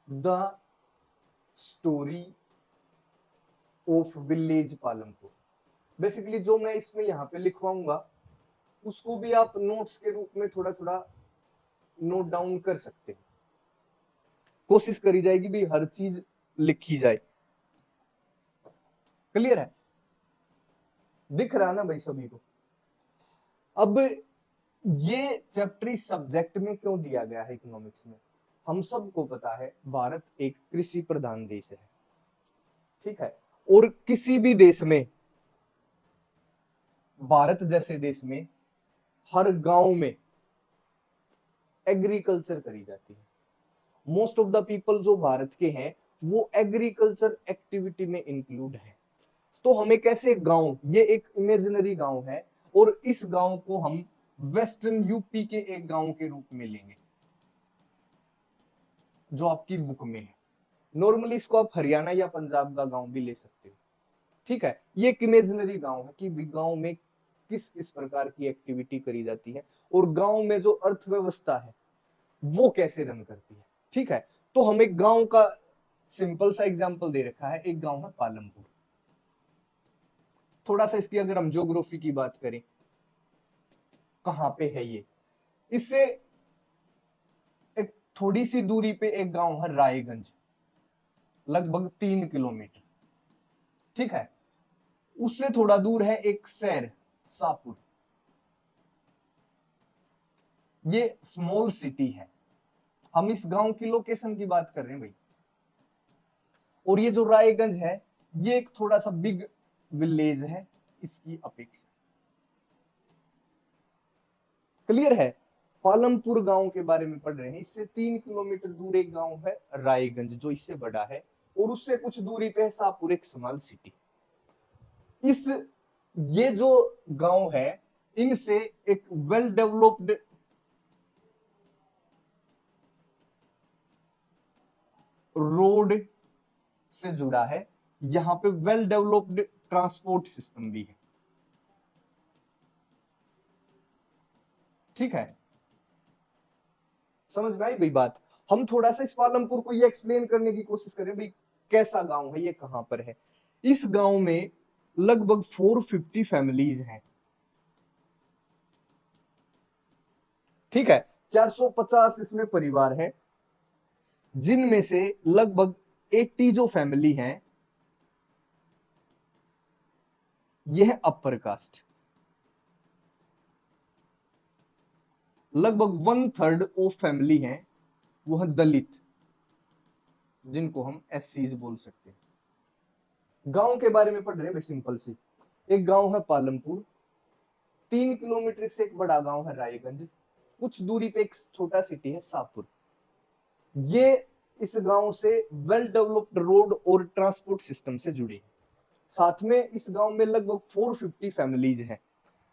The story of village Palampur. Basically जो मैं इसमें यहाँ पे लिखवाऊंगा उसको भी आप नोट्स के रूप में थोड़ा थोड़ा नोट डाउन कर सकते हैं। कोशिश करी जाएगी भी हर चीज लिखी जाए। क्लियर है? दिख रहा ना भाई सभी को? अब ये चैप्टर इस सब्जेक्ट में क्यों दिया गया है इकोनॉमिक्स में? हम सबको पता है भारत एक कृषि प्रधान देश है, ठीक है? और किसी भी देश में, भारत जैसे देश में, हर गांव में एग्रीकल्चर करी जाती है। मोस्ट ऑफ द पीपल जो भारत के हैं वो एग्रीकल्चर एक्टिविटी में इंक्लूड है। तो हमें कैसे गांव, ये एक इमेजिनरी गांव है और इस गांव को हम वेस्टर्न यूपी के एक गांव के रूप में लेंगे जो आपकी बुक में है। नॉर्मली इसको आप हरियाणा या पंजाब का गांव भी ले सकते हो, ठीक है? ये एक इमेजिनरी गांव है कि गांव में किस किस प्रकार की एक्टिविटी करी जाती है और गांव में जो अर्थव्यवस्था है वो कैसे रन करती है, ठीक है? तो हम एक गांव का सिंपल सा एग्जांपल दे रखा है, एक गांव है पालमपुर। थोड़ा सा इसकी अगर हम ज्योग्राफी की बात करें, कहां पे है ये? इससे एक थोड़ी सी दूरी पे एक गांव है रायगंज, लगभग 3 किलोमीटर, ठीक है? उससे थोड़ा दूर है एक शहर शाहपुर, ये स्मॉल सिटी है। हम इस गांव की लोकेशन की बात कर रहे हैं भाई। और ये जो रायगंज है ये एक थोड़ा सा बिग विलेज है इसकी अपेक्षा। क्लियर है? पालमपुर गांव के बारे में पढ़ रहे हैं। इससे 3 किलोमीटर दूर एक गांव है रायगंज जो इससे बड़ा है, और उससे कुछ दूरी पे है शाहपुर, एक स्मॉल सिटी। इस ये जो गांव है इनसे एक वेल डेवलप्ड रोड से जुड़ा है, यहां पे वेल डेवलप्ड ट्रांसपोर्ट सिस्टम भी है, ठीक है? समझ में आई भाई बात? हम थोड़ा सा इस पालमपुर को ये एक्सप्लेन करने की कोशिश करें भाई कैसा गांव है, ये कहां पर है। इस गांव में लगभग 450 फैमिलीज हैं, ठीक है? 450 इसमें परिवार हैं, जिनमें से लगभग 80 जो फैमिली हैं ये है अपर कास्ट। लगभग 1/3 ऑफ फैमिली हैं वो है दलित, जिनको हम एससीज बोल सकते हैं। गांव के बारे में पढ़ रहे हैं सिंपल सी। एक गांव है पालमपुर, 3 किलोमीटर से एक बड़ा गांव है रायगंज, कुछ दूरी पे एक छोटा सिटी है शाहपुर। ये इस गांव से वेल डेवलप्ड रोड और ट्रांसपोर्ट सिस्टम से जुड़ी है। साथ में इस गांव में लगभग 450 फैमिलीज हैं,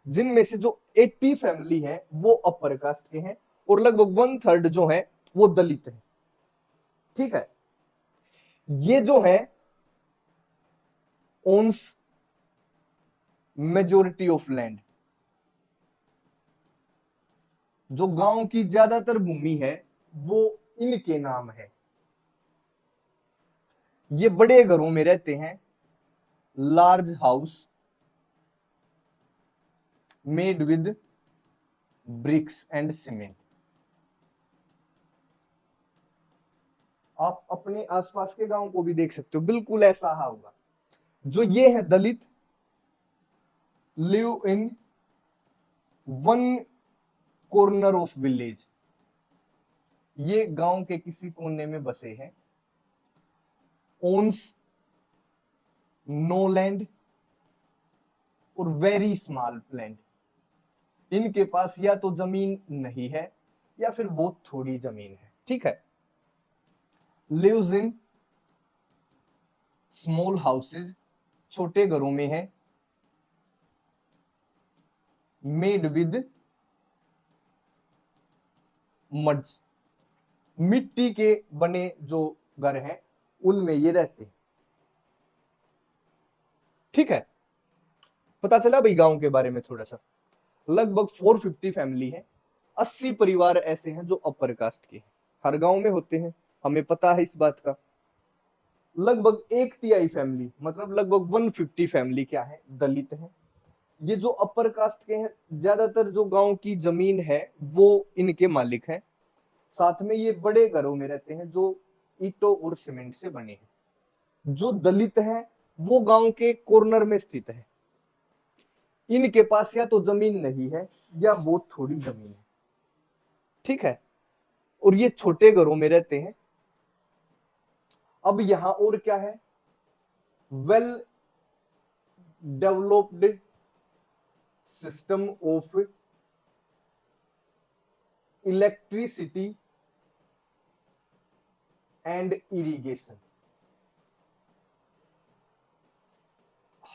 जिनमें से जो 80 फैमिली है वो अपर कास्ट के हैं और लगभग 1/3 जो है वो दलित है, ठीक है? ये जो है ओन्स मेजोरिटी ऑफ लैंड, जो गांव की ज्यादातर भूमि है वो इनके नाम है। ये बड़े घरों में रहते हैं, large house made with bricks and cement. आप अपने आसपास के गांव को भी देख सकते हो, बिल्कुल ऐसा होगा। जो ये है Dalit, live in one corner of village, ये गांव के किसी कोने में बसे हैं। Owns no land or very small land, इनके पास या तो जमीन नहीं है या फिर बहुत थोड़ी जमीन है, ठीक है? लिव्स इन स्मॉल हाउसेज, छोटे घरों में है, मेड विद मड्स, मिट्टी के बने जो घर हैं उनमें ये रहते हैं, ठीक है? पता चला भाई गांव के बारे में थोड़ा सा। लगभग 450 फैमिली है, 80 परिवार ऐसे हैं जो अपर कास्ट के हैं, हर गांव में होते हैं। हमें पता है इस बात का। लगभग 1/3 फैमिली, मतलब लगभग 150 फैमिली क्या है, दलित है। ये जो अपर कास्ट के हैं, ज्यादातर जो गांव की जमीन है वो इनके मालिक हैं। साथ में ये बड़े घरों में रहते हैं जो ईंटों और सीमेंट से बने हैं। जो दलित है वो गांव के कॉर्नर में स्थित है। इनके पास या तो जमीन नहीं है या बहुत थोड़ी जमीन है, ठीक है, और ये छोटे घरों में रहते हैं। अब यहां और क्या है, well developed system of electricity and irrigation.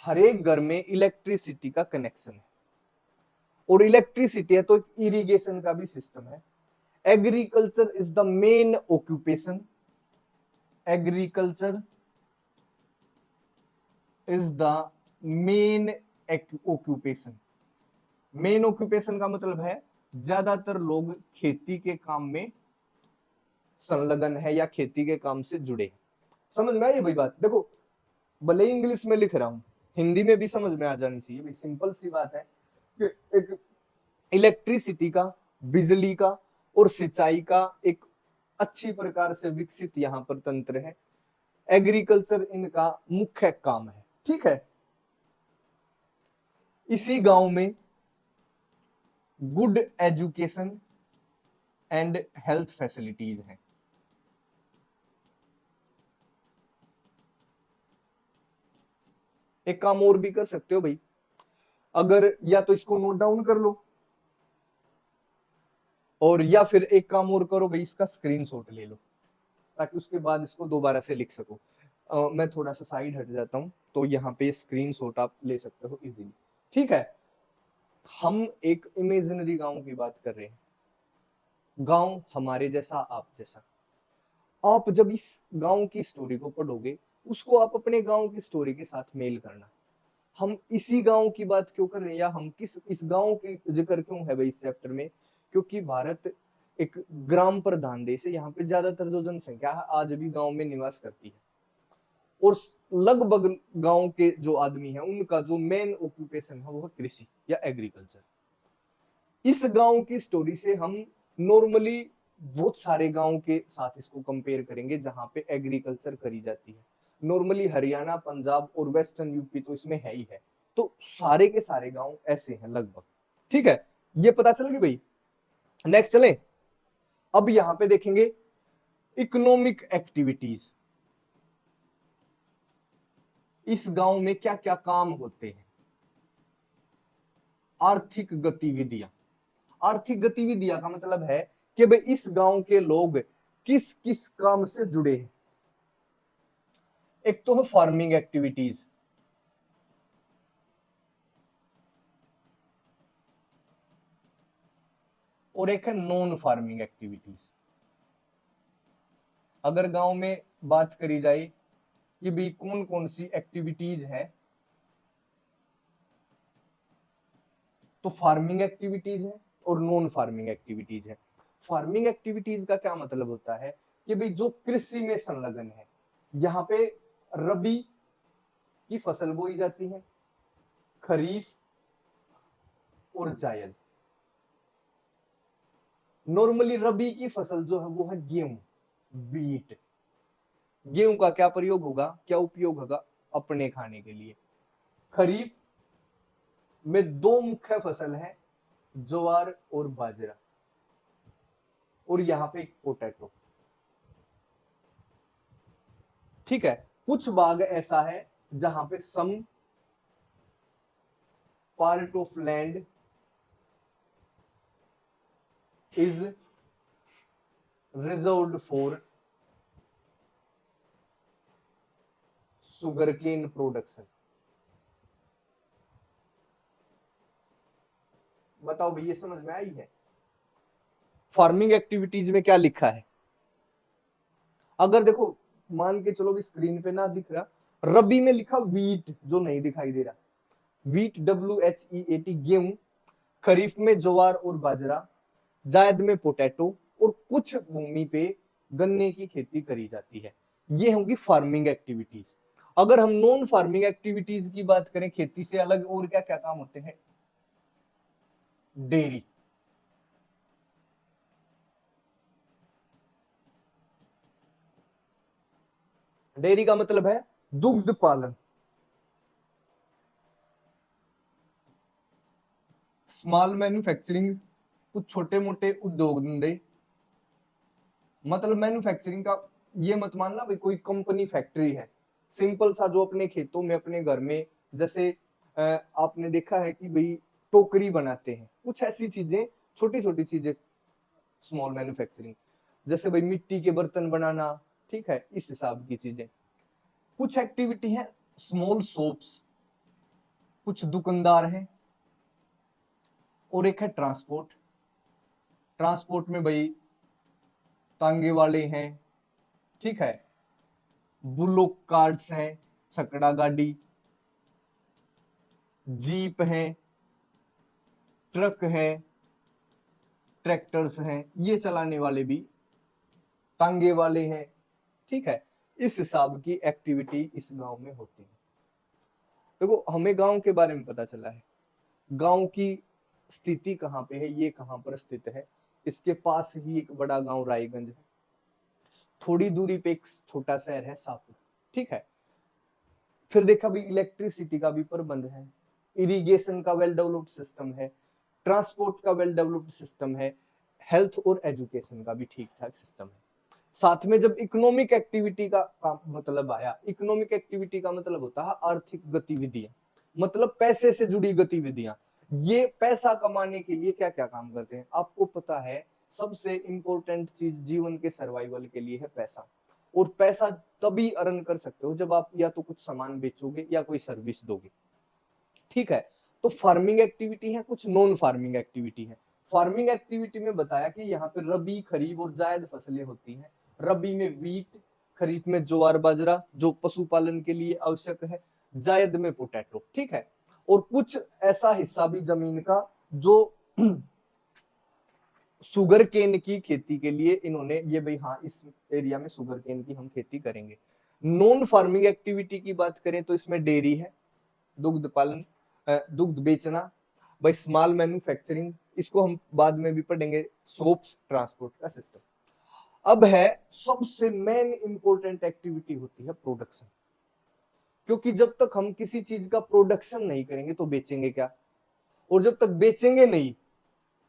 हर एक घर में इलेक्ट्रिसिटी का कनेक्शन है, और इलेक्ट्रिसिटी है तो इरिगेशन का भी सिस्टम है। Agriculture is the main occupation, agriculture is the main occupation. Main occupation का मतलब है ज्यादातर लोग खेती के काम में संलग्न है या खेती के काम से जुड़े हैं। समझ में आई भाई बात? देखो, भले इंग्लिश में लिख रहा हूं, हिंदी में भी समझ में आ जानी चाहिए भाई। सिंपल सी बात है कि एक इलेक्ट्रिसिटी का, बिजली का और सिंचाई का एक अच्छी प्रकार से विकसित यहाँ पर तंत्र है। एग्रीकल्चर इनका मुख्य काम है, ठीक है। इसी गांव में good education and health facilities हैं। एक काम और भी कर सकते हो भाई, अगर या तो इसको नोट डाउन कर लो, और या फिर एक काम और करो भाई, इसका स्क्रीनशॉट ले लो ताकि उसके बाद इसको दोबारा से लिख सको। मैं थोड़ा सा साइड हट जाता हूं तो यहाँ पे स्क्रीनशॉट आप ले सकते हो इजीली, ठीक है। हम एक इमेजिनरी गांव की बात कर रहे हैं, गांव हमारे जैसा, आप जैसा। आप जब इस गांव की स्टोरी को पढ़ोगे, उसको आप अपने गांव की स्टोरी के साथ मेल करना। हम इसी गांव की बात क्यों कर रहे हैं, या हम किस इस गांव की जिक्र क्यों है भाई इस चैप्टर में? क्योंकि भारत एक ग्राम प्रधान देश है। यहाँ पे ज्यादातर जो जनसंख्या है आज भी गांव में निवास करती है, और लगभग गांव के जो आदमी हैं उनका जो मेन ऑक्यूपेशन है वो है कृषि या एग्रीकल्चर। इस गांव की स्टोरी से हम नॉर्मली बहुत सारे गांव के साथ इसको कंपेयर करेंगे जहां पे एग्रीकल्चर करी जाती है। नॉर्मली हरियाणा, पंजाब और वेस्टर्न यूपी तो इसमें है ही है, तो सारे के सारे गांव ऐसे हैं लगभग, ठीक है। ये पता चल गई भाई। नेक्स्ट चलें। अब यहां पे देखेंगे इकोनॉमिक एक्टिविटीज। इस गांव में क्या क्या काम होते हैं? आर्थिक गतिविधियां। आर्थिक गतिविधियां का मतलब है कि भाई इस गांव के लोग किस किस काम से जुड़े हैं। एक तो है फार्मिंग एक्टिविटीज, और एक है नॉन फार्मिंग एक्टिविटीज। अगर गांव में बात करी जाए कि भाई कौन कौन सी एक्टिविटीज है, तो फार्मिंग एक्टिविटीज है और नॉन फार्मिंग एक्टिविटीज है। फार्मिंग एक्टिविटीज का क्या मतलब होता है कि भाई जो कृषि में संलग्न है, यहाँ पे रबी की फसल बोई जाती है, खरीफ और जायद। नॉर्मली रबी की फसल जो है वो है गेहूं, वीट। गेहूं का क्या प्रयोग होगा, क्या उपयोग होगा? अपने खाने के लिए। खरीफ में दो मुख्य फसल है, ज्वार और बाजरा, और यहां पे एक पोटैटो, ठीक है। कुछ भाग ऐसा है जहां पे some part of land is reserved for sugarcane production. बताओ भैया, समझ में आई है? फार्मिंग एक्टिविटीज में क्या लिखा है? अगर देखो, मान के चलो भी स्क्रीन पे ना दिख रहा, रबी में लिखा वीट, जो नहीं दिखाई दे रहा, वीट WHEAT गेहूं, खरीफ में ज्वार और बाजरा, जायद में पोटैटो, और कुछ भूमि पे गन्ने की खेती करी जाती है। ये होंगी फार्मिंग एक्टिविटीज। अगर हम नॉन फार्मिंग एक्टिविटीज की बात करें, खेती से अलग और क्या क्या काम होते हैं? डेयरी, डेयरी का मतलब है दुग्ध पालन। स्मॉल मैन्युफैक्चरिंग, कुछ छोटे मोटे उद्योग धंधे। मतलब मैन्युफैक्चरिंग का ये मत मानना भाई कोई कंपनी फैक्ट्री है, सिंपल सा जो अपने खेतों में अपने घर में, जैसे आपने देखा है कि भाई टोकरी बनाते हैं, कुछ ऐसी चीजें, छोटी छोटी चीजें, स्मॉल मैन्युफैक्चरिंग। जैसे भाई मिट्टी के बर्तन बनाना, ठीक है, इस हिसाब की चीजें। कुछ एक्टिविटी है स्मॉल शॉप्स, कुछ दुकानदार हैं, और एक है ट्रांसपोर्ट। ट्रांसपोर्ट में भाई तांगे वाले हैं, ठीक है, बुलोक कार्ट्स हैं, छकड़ा गाड़ी, जीप है, ट्रक है, ट्रैक्टर्स हैं, ये चलाने वाले भी तांगे वाले हैं, ठीक है। इस हिसाब की एक्टिविटी इस गांव में होती है। देखो हमें गांव के बारे में पता चला है, गांव की स्थिति कहाँ पे है, ये कहाँ पर स्थित है। इसके पास ही एक बड़ा गांव रायगंज है, थोड़ी दूरी पे एक छोटा शहर है सापुर, ठीक है। फिर देखा भी इलेक्ट्रिसिटी का भी प्रबंध है, इरिगेशन का वेल डेवलप्ड सिस्टम है, ट्रांसपोर्ट का वेल डेवलप्ड सिस्टम है, हेल्थ और एजुकेशन का भी ठीक ठाक सिस्टम है। साथ में जब इकोनॉमिक एक्टिविटी का मतलब आया, इकोनॉमिक एक्टिविटी का मतलब होता है आर्थिक गतिविधियां, मतलब पैसे से जुड़ी गतिविधियां। ये पैसा कमाने के लिए क्या क्या काम करते हैं आपको पता है? सबसे इंपॉर्टेंट चीज जीवन के सर्वाइवल के लिए है पैसा। और पैसा तभी अर्न कर सकते हो जब आप या तो कुछ सामान बेचोगे या कोई सर्विस दोगे, ठीक है। तो फार्मिंग एक्टिविटी है, कुछ नॉन फार्मिंग एक्टिविटी है। फार्मिंग एक्टिविटी में बताया कि यहाँ पे रबी, खरीफ और जायद फसलें होती हैं। रबी में वीट, खरीफ में ज्वार बाजरा जो पशुपालन के लिए आवश्यक है, जायद में पोटैटो, ठीक है। और कुछ ऐसा हिस्सा भी जमीन का जो शुगर केन की खेती के लिए इन्होंने ये भाई हाँ इस एरिया में शुगर केन की हम खेती करेंगे। नॉन फार्मिंग एक्टिविटी की बात करें तो इसमें डेयरी है, दुग्ध पालन, दुग्ध बेचना, भाई स्मॉल मैन्युफैक्चरिंग, इसको हम बाद में भी पढ़ेंगे, सोप्स, ट्रांसपोर्ट का सिस्टम। अब है सबसे मेन इंपॉर्टेंट एक्टिविटी होती है प्रोडक्शन। क्योंकि जब तक हम किसी चीज का प्रोडक्शन नहीं करेंगे तो बेचेंगे क्या, और जब तक बेचेंगे नहीं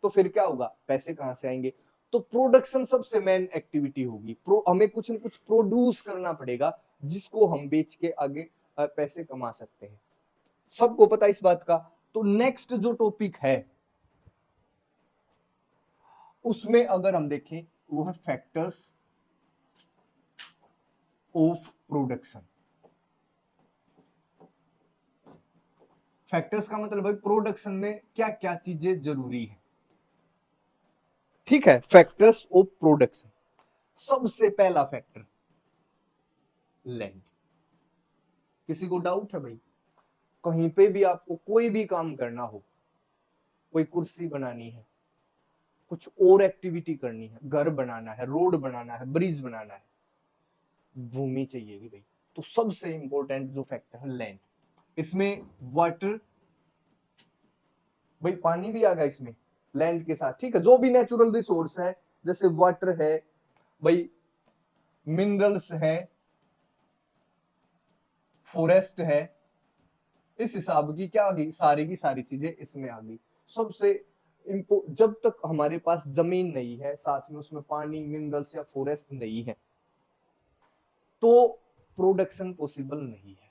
तो फिर क्या होगा, पैसे कहां से आएंगे। तो प्रोडक्शन सबसे मेन एक्टिविटी होगी। हमें कुछ न कुछ प्रोड्यूस करना पड़ेगा जिसको हम बेच के आगे पैसे कमा सकते हैं। सबको पता इस बात का। तो नेक्स्ट जो टॉपिक है उसमें अगर हम देखें वो है फैक्टर्स ऑफ प्रोडक्शन। फैक्टर्स का मतलब भाई प्रोडक्शन में क्या क्या चीजें जरूरी है, ठीक है। फैक्टर्स ऑफ प्रोडक्शन, सबसे पहला फैक्टर लैंड। किसी को डाउट है भाई? कहीं पे भी आपको कोई भी काम करना हो, कोई कुर्सी बनानी है, कुछ और एक्टिविटी करनी है, घर बनाना है, रोड बनाना है, ब्रिज बनाना है, भूमि चाहिए भाई। तो सबसे इंपॉर्टेंट जो फैक्टर है लैंड। इसमें वाटर, भाई पानी भी आ गया इसमें लैंड के साथ, ठीक है। जो भी नेचुरल रिसोर्स है जैसे वाटर है भाई, मिनरल्स है, फॉरेस्ट है, इस हिसाब की क्या आ गई, सारी की सारी चीजें इसमें आ गई। सबसे जब तक हमारे पास जमीन नहीं है, साथ में उसमें पानी, मिनरल्स या फॉरेस्ट नहीं है, तो प्रोडक्शन पॉसिबल नहीं है।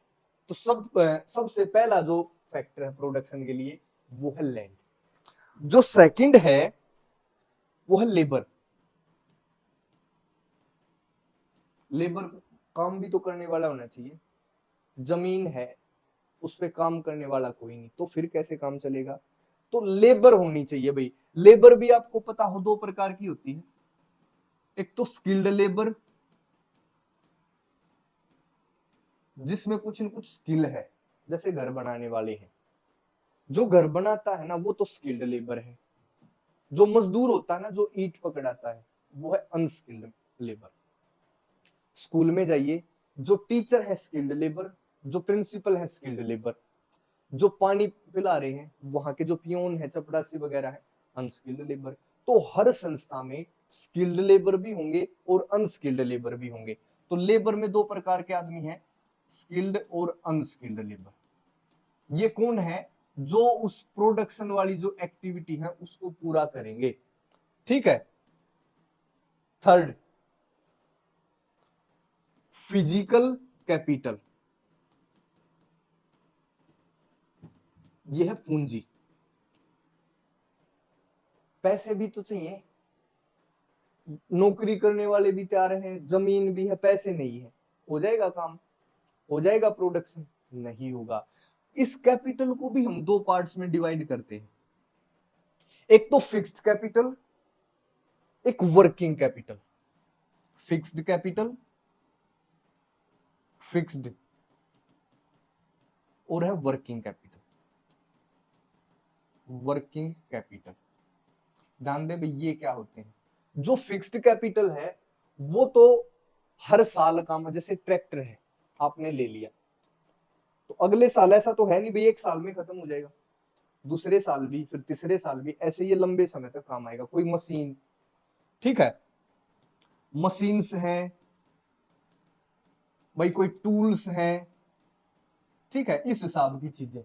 तो सबसे पहला जो फैक्टर है प्रोडक्शन के लिए वो है लैंड। जो सेकंड है वो है लेबर। लेबर काम भी तो करने वाला होना चाहिए। जमीन है उस पे काम करने वाला कोई नहीं, तो फिर कैसे काम चलेगा। तो लेबर होनी चाहिए भाई। लेबर भी आपको पता हो दो प्रकार की होती है, एक तो स्किल्ड लेबर जिसमें कुछ न कुछ स्किल है, जैसे घर बनाने वाले हैं, जो घर बनाता है ना वो तो स्किल्ड लेबर है। जो मजदूर होता है ना, जो ईंट पकड़ाता है, वो है अनस्किल्ड लेबर। स्कूल में जाइए, जो टीचर है स्किल्ड लेबर, जो प्रिंसिपल है स्किल्ड लेबर, जो पानी पिला रहे हैं वहां के जो पियोन है, चपरासी वगैरह है, अनस्किल्ड लेबर। तो हर संस्था में स्किल्ड लेबर भी होंगे और अनस्किल्ड लेबर भी होंगे। तो लेबर में दो प्रकार के आदमी हैं, स्किल्ड और अनस्किल्ड लेबर। ये कौन है? जो उस प्रोडक्शन वाली जो एक्टिविटी है उसको पूरा करेंगे। ठीक है। थर्ड, फिजिकल कैपिटल, ये है पूंजी। पैसे भी तो चाहिए, नौकरी करने वाले भी तैयार हैं, जमीन भी है, पैसे नहीं है, हो जाएगा काम? हो जाएगा प्रोडक्शन? नहीं होगा। इस कैपिटल को भी हम दो पार्ट्स में डिवाइड करते हैं, एक तो फिक्स्ड कैपिटल, एक working capital. Fixed capital, fixed, और है वर्किंग कैपिटल। वर्किंग कैपिटल, ध्यान दे भाई ये क्या होते हैं। जो फिक्स्ड कैपिटल है वो तो हर साल का, जैसे ट्रैक्टर है आपने ले लिया तो अगले साल ऐसा तो है नहीं भाई एक साल में खत्म हो जाएगा, दूसरे साल भी, फिर तीसरे साल भी, ऐसे ये लंबे समय तक काम आएगा। कोई मशीन, ठीक है, मशीन्स हैं भाई, कोई टूल्स हैं, ठीक है, इस हिसाब की चीजें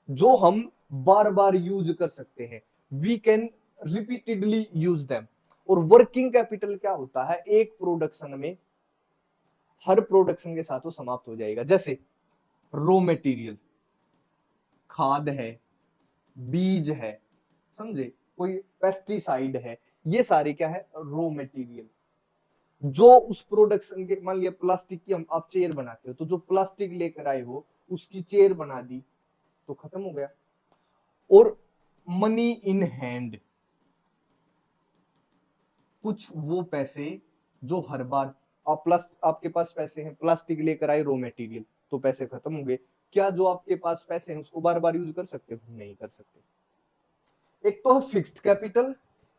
जो हम बार बार यूज कर सकते हैं, we can repeatedly use them. और वर्किंग कैपिटल क्या होता है? एक प्रोडक्शन में हर प्रोडक्शन के साथ वो समाप्त हो जाएगा। जैसे रॉ मटेरियल, खाद है, बीज है, समझे, कोई पेस्टिसाइड है, ये सारे क्या है? Raw material. जो उस प्रोडक्शन के, मान लिया प्लास्टिक की हम आप चेयर बनाते हो, तो जो प्लास्टिक लेकर आए हो उसकी चेयर बना दी तो खत्म हो गया। और मनी इन हैंड, कुछ वो पैसे जो हर बार आपके पास पैसे हैं, प्लास्टिक लेकर आए रॉ मटेरियल तो पैसे खत्म हो गए, क्या जो आपके पास पैसे हैं उसको बार बार यूज कर सकते हो? नहीं कर सकते। एक तो है फिक्स्ड कैपिटल,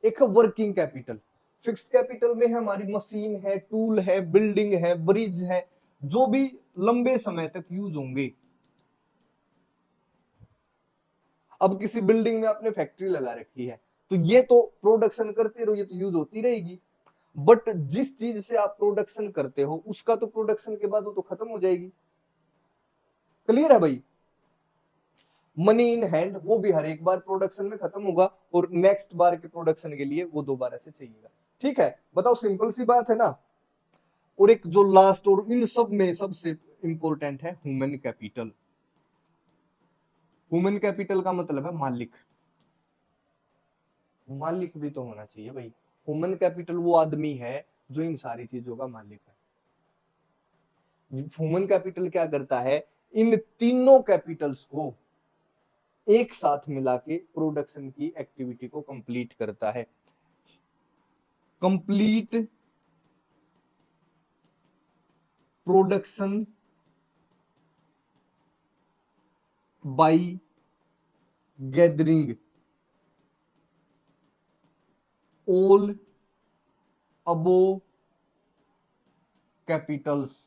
एक है वर्किंग कैपिटल। फिक्स्ड कैपिटल में हमारी मशीन है, टूल है, बिल्डिंग है, ब्रिज है, जो भी लंबे समय तक यूज होंगे। अब किसी बिल्डिंग में आपने फैक्ट्री लगा रखी है तो ये तो प्रोडक्शन करते रहो, ये तो यूज होती रहेगी। बट जिस चीज से आप प्रोडक्शन करते हो उसका तो प्रोडक्शन के बाद वो तो खत्म हो जाएगी। क्लियर है भाई? मनी इन हैंड वो भी हर एक बार प्रोडक्शन में खत्म होगा और नेक्स्ट बार के प्रोडक्शन के लिए वो दोबारा से चाहिएगा। ठीक है, बताओ, सिंपल सी बात है ना। और एक जो लास्ट और इन सब में सबसे इंपॉर्टेंट है ह्यूमन कैपिटल। ह्यूमन कैपिटल का मतलब है मालिक। मालिक भी तो होना चाहिए भाई। ह्यूमन कैपिटल वो आदमी है जो इन सारी चीजों का मालिक है। ह्यूमन कैपिटल क्या करता है? इन तीनों कैपिटल्स को एक साथ मिला के प्रोडक्शन की एक्टिविटी को कंप्लीट करता है। Complete production by gathering all above Capitals.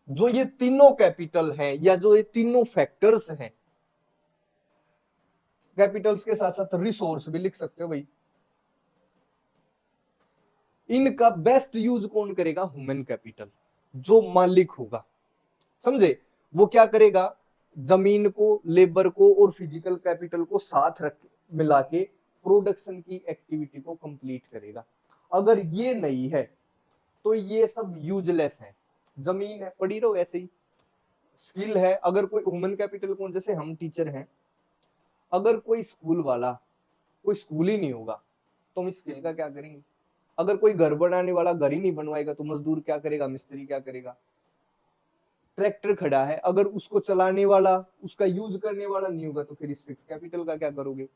जो ये तीनों कैपिटल हैं या जो ये तीनों फैक्टर्स हैं, कैपिटल्स के साथ साथ रिसोर्स भी लिख सकते हो भाई, इनका बेस्ट यूज कौन करेगा? ह्यूमन कैपिटल, जो मालिक होगा। समझे? वो क्या करेगा? जमीन को, लेबर को और फिजिकल कैपिटल को साथ रख मिला के प्रोडक्शन की एक्टिविटी को कंप्लीट करेगा। अगर ये नहीं है तो ये सब यूजलेस है। जमीन है पड़ी रहो ऐसे ही, स्किल है, अगर कोई ह्यूमन कैपिटल कौन, जैसे हम टीचर हैं, अगर कोई स्कूल वाला, कोई स्कूल ही नहीं होगा तो हम स्किल का क्या करेंगे? अगर कोई घर बनाने वाला घर ही नहीं बनवाएगा तो मजदूर क्या करेगा? मिस्त्री क्या करेगा? ट्रैक्टर खड़ा है, अगर उसको चलाने वाला, उसका यूज करने वाला नहीं होगा तो फिर इस फिक्स कैपिटल का क्या करोगे?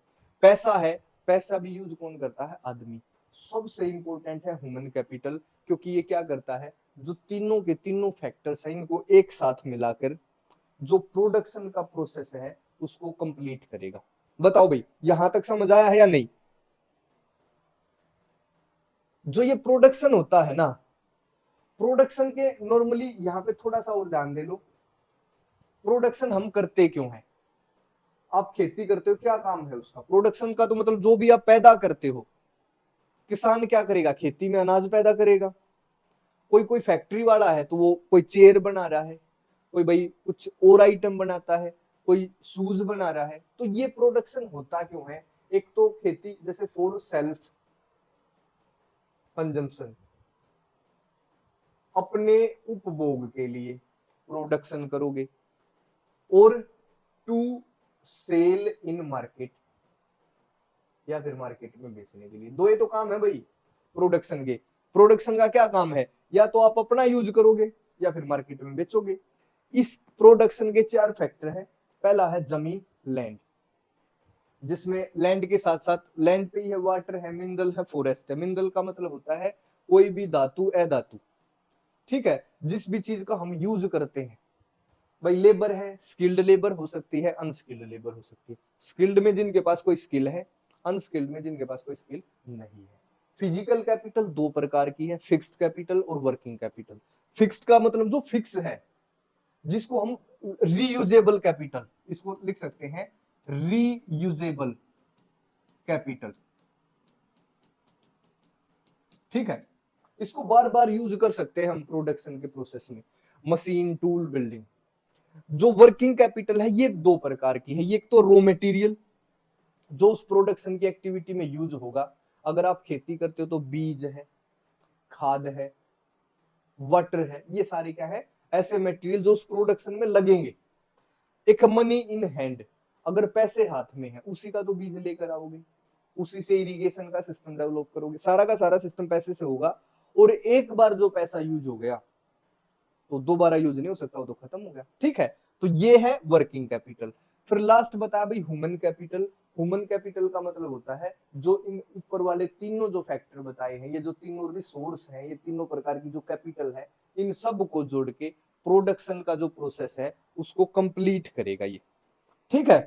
पैसा है, पैसा भी यूज कौन करता है? आदमी। सबसे इंपॉर्टेंट है ह्यूमन कैपिटल, क्योंकि ये क्या करता है? जो तीनों के तीनों फैक्टर्स हैं इनको एक साथ मिलाकर जो प्रोडक्शन का प्रोसेस है उसको कंप्लीट करेगा। बताओ भाई, यहां तक समझ आया है या नहीं? जो ये प्रोडक्शन होता है ना, प्रोडक्शन के नॉर्मली यहाँ पे थोड़ा सा और ध्यान दे लो, प्रोडक्शन हम करते क्यों है? आप खेती करते हो, क्या काम है उसका? प्रोडक्शन का तो मतलब जो भी आप पैदा करते हो। किसान क्या करेगा? खेती में अनाज पैदा करेगा। कोई फैक्ट्री वाला है तो वो कोई चेयर बना रहा है, कोई भाई कुछ और आइटम बनाता है, कोई शूज बना रहा है। तो ये प्रोडक्शन होता क्यों है? एक तो खेती जैसे फॉर सेल्फ कंजम्पशन, अपने उपभोग के लिए प्रोडक्शन करोगे, और टू सेल इन मार्केट, या फिर मार्केट में बेचने के लिए। दो ही तो काम है भाई प्रोडक्शन के। प्रोडक्शन का क्या काम है? या तो आप अपना यूज करोगे या फिर मार्केट में बेचोगे। इस प्रोडक्शन के चार फैक्टर हैं। पहला है जमीन, लैंड, जिसमें लैंड के साथ साथ लैंड पे ही है वाटर है, मिनरल है, फॉरेस्ट है। मिनरल का मतलब होता है कोई भी धातु, अधातु, ठीक है, जिस भी चीज का हम यूज करते हैं। भाई लेबर है, स्किल्ड लेबर हो सकती है, अनस्किल्ड लेबर हो सकती है। स्किल्ड में जिनके पास कोई स्किल है, अनस्किल्ड में जिनके पास कोई स्किल नहीं है। फिजिकल कैपिटल दो प्रकार की है, फिक्स्ड कैपिटल और वर्किंग कैपिटल। फिक्स्ड का मतलब जो फिक्स है, जिसको हम रीयूजेबल कैपिटल, इसको लिख सकते हैं रीयूजेबल कैपिटल, ठीक है, इसको बार बार यूज कर सकते हैं हम प्रोडक्शन के प्रोसेस में। Machine, tool, building. जो वर्किंग कैपिटल है ये दो प्रकार की है। ये एक तो रॉ मटेरियल, जो उस प्रोडक्शन की एक्टिविटी में यूज होगा। अगर आप खेती करते हो तो बीज है, खाद है, वाटर है, ये सारे क्या है? ऐसे मटेरियल जो उस प्रोडक्शन में लगेंगे। एक मनी इन हैंड, अगर पैसे हाथ में है, उसी का तो बीज लेकर आओगे, उसी से इरिगेशन का सिस्टम डेवलप करोगे। सारा का सारा सिस्टम पैसे से होगा, और एक बार जो पैसा यूज हो गया तो दोबारा यूज नहीं हो सकता, वो तो खत्म हो गया, ठीक है। तो ये है वर्किंग कैपिटल। फिर लास्ट बताया भाई ह्यूमन कैपिटल। ह्यूमन कैपिटल का मतलब होता है जो इन ऊपर वाले तीनों जो फैक्टर बताए हैं, ये जो तीनों रिसोर्स हैं, ये तीनों प्रकार की जो कैपिटल है, इन सब को जोड़ के प्रोडक्शन का जो प्रोसेस है उसको कंप्लीट करेगा ये, ठीक है।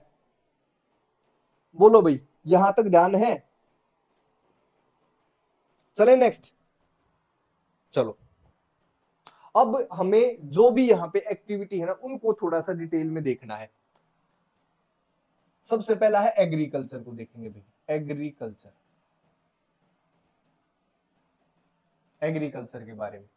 बोलो भाई, यहां तक ध्यान है? चले नेक्स्ट। चलो, अब हमें जो भी यहाँ पे एक्टिविटी है ना, उनको थोड़ा सा डिटेल में देखना है। सबसे पहला है एग्रीकल्चर को देखेंगे भाई। एग्रीकल्चर, एग्रीकल्चर के बारे में,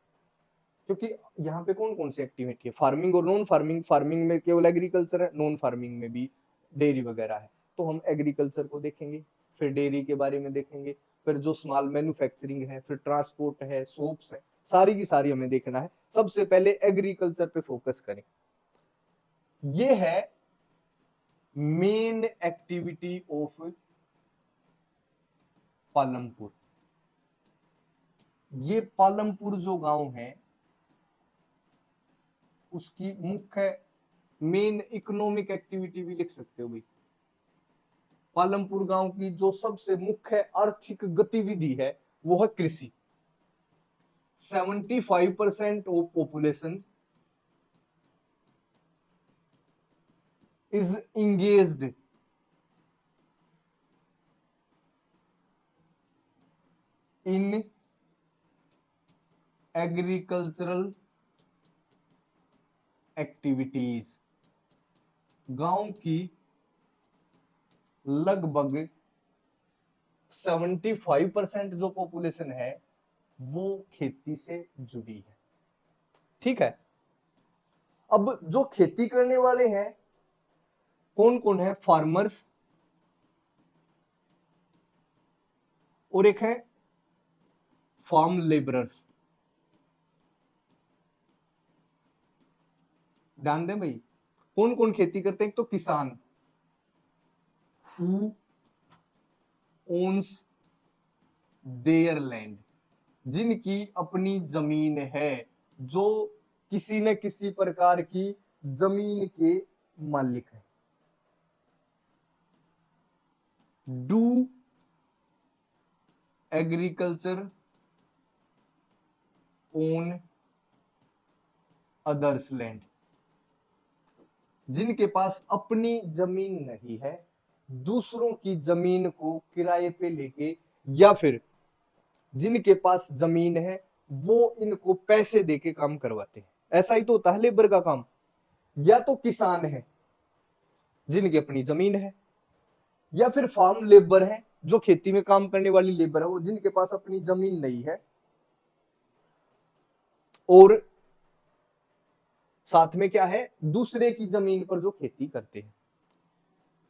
क्योंकि यहाँ पे कौन कौन सी एक्टिविटी है? फार्मिंग और नॉन फार्मिंग। फार्मिंग में केवल एग्रीकल्चर है, नॉन फार्मिंग में भी डेयरी वगैरह है। तो हम एग्रीकल्चर को देखेंगे, फिर डेयरी के बारे में देखेंगे, फिर जो स्मॉल मैन्युफैक्चरिंग है, फिर ट्रांसपोर्ट है, सोप्स है, सारी की सारी हमें देखना है। सबसे पहले एग्रीकल्चर पे फोकस करें। ये है मेन एक्टिविटी ऑफ पालमपुर। ये पालमपुर जो गांव है उसकी मुख्य मेन इकोनॉमिक एक्टिविटी भी लिख सकते हो भाई। पालमपुर गांव की जो सबसे मुख्य आर्थिक गतिविधि है वो है कृषि। 75% of population is engaged in agricultural activities। गांव की लगभग 75% जो पॉपुलेशन है वो खेती से जुड़ी है, ठीक है। अब जो खेती करने वाले हैं कौन कौन है? फार्मर्स, और एक है फार्म लेबरर्स। ध्यान दें भाई, कौन कौन खेती करते हैं? एक तो किसान, हु ओन्स देयर लैंड, जिनकी अपनी जमीन है, जो किसी न किसी प्रकार की जमीन के मालिक है। Do agriculture own others land, जिनके पास अपनी जमीन नहीं है, दूसरों की जमीन को किराए पे लेके, या फिर जिनके पास जमीन है वो इनको पैसे देके काम करवाते हैं। ऐसा ही तो होता है लेबर का काम। या तो किसान है जिनकी अपनी जमीन है, या फिर फार्म लेबर है जो खेती में काम करने वाली लेबर है, वो जिनके पास अपनी जमीन नहीं है और साथ में क्या है, दूसरे की जमीन पर जो खेती करते हैं।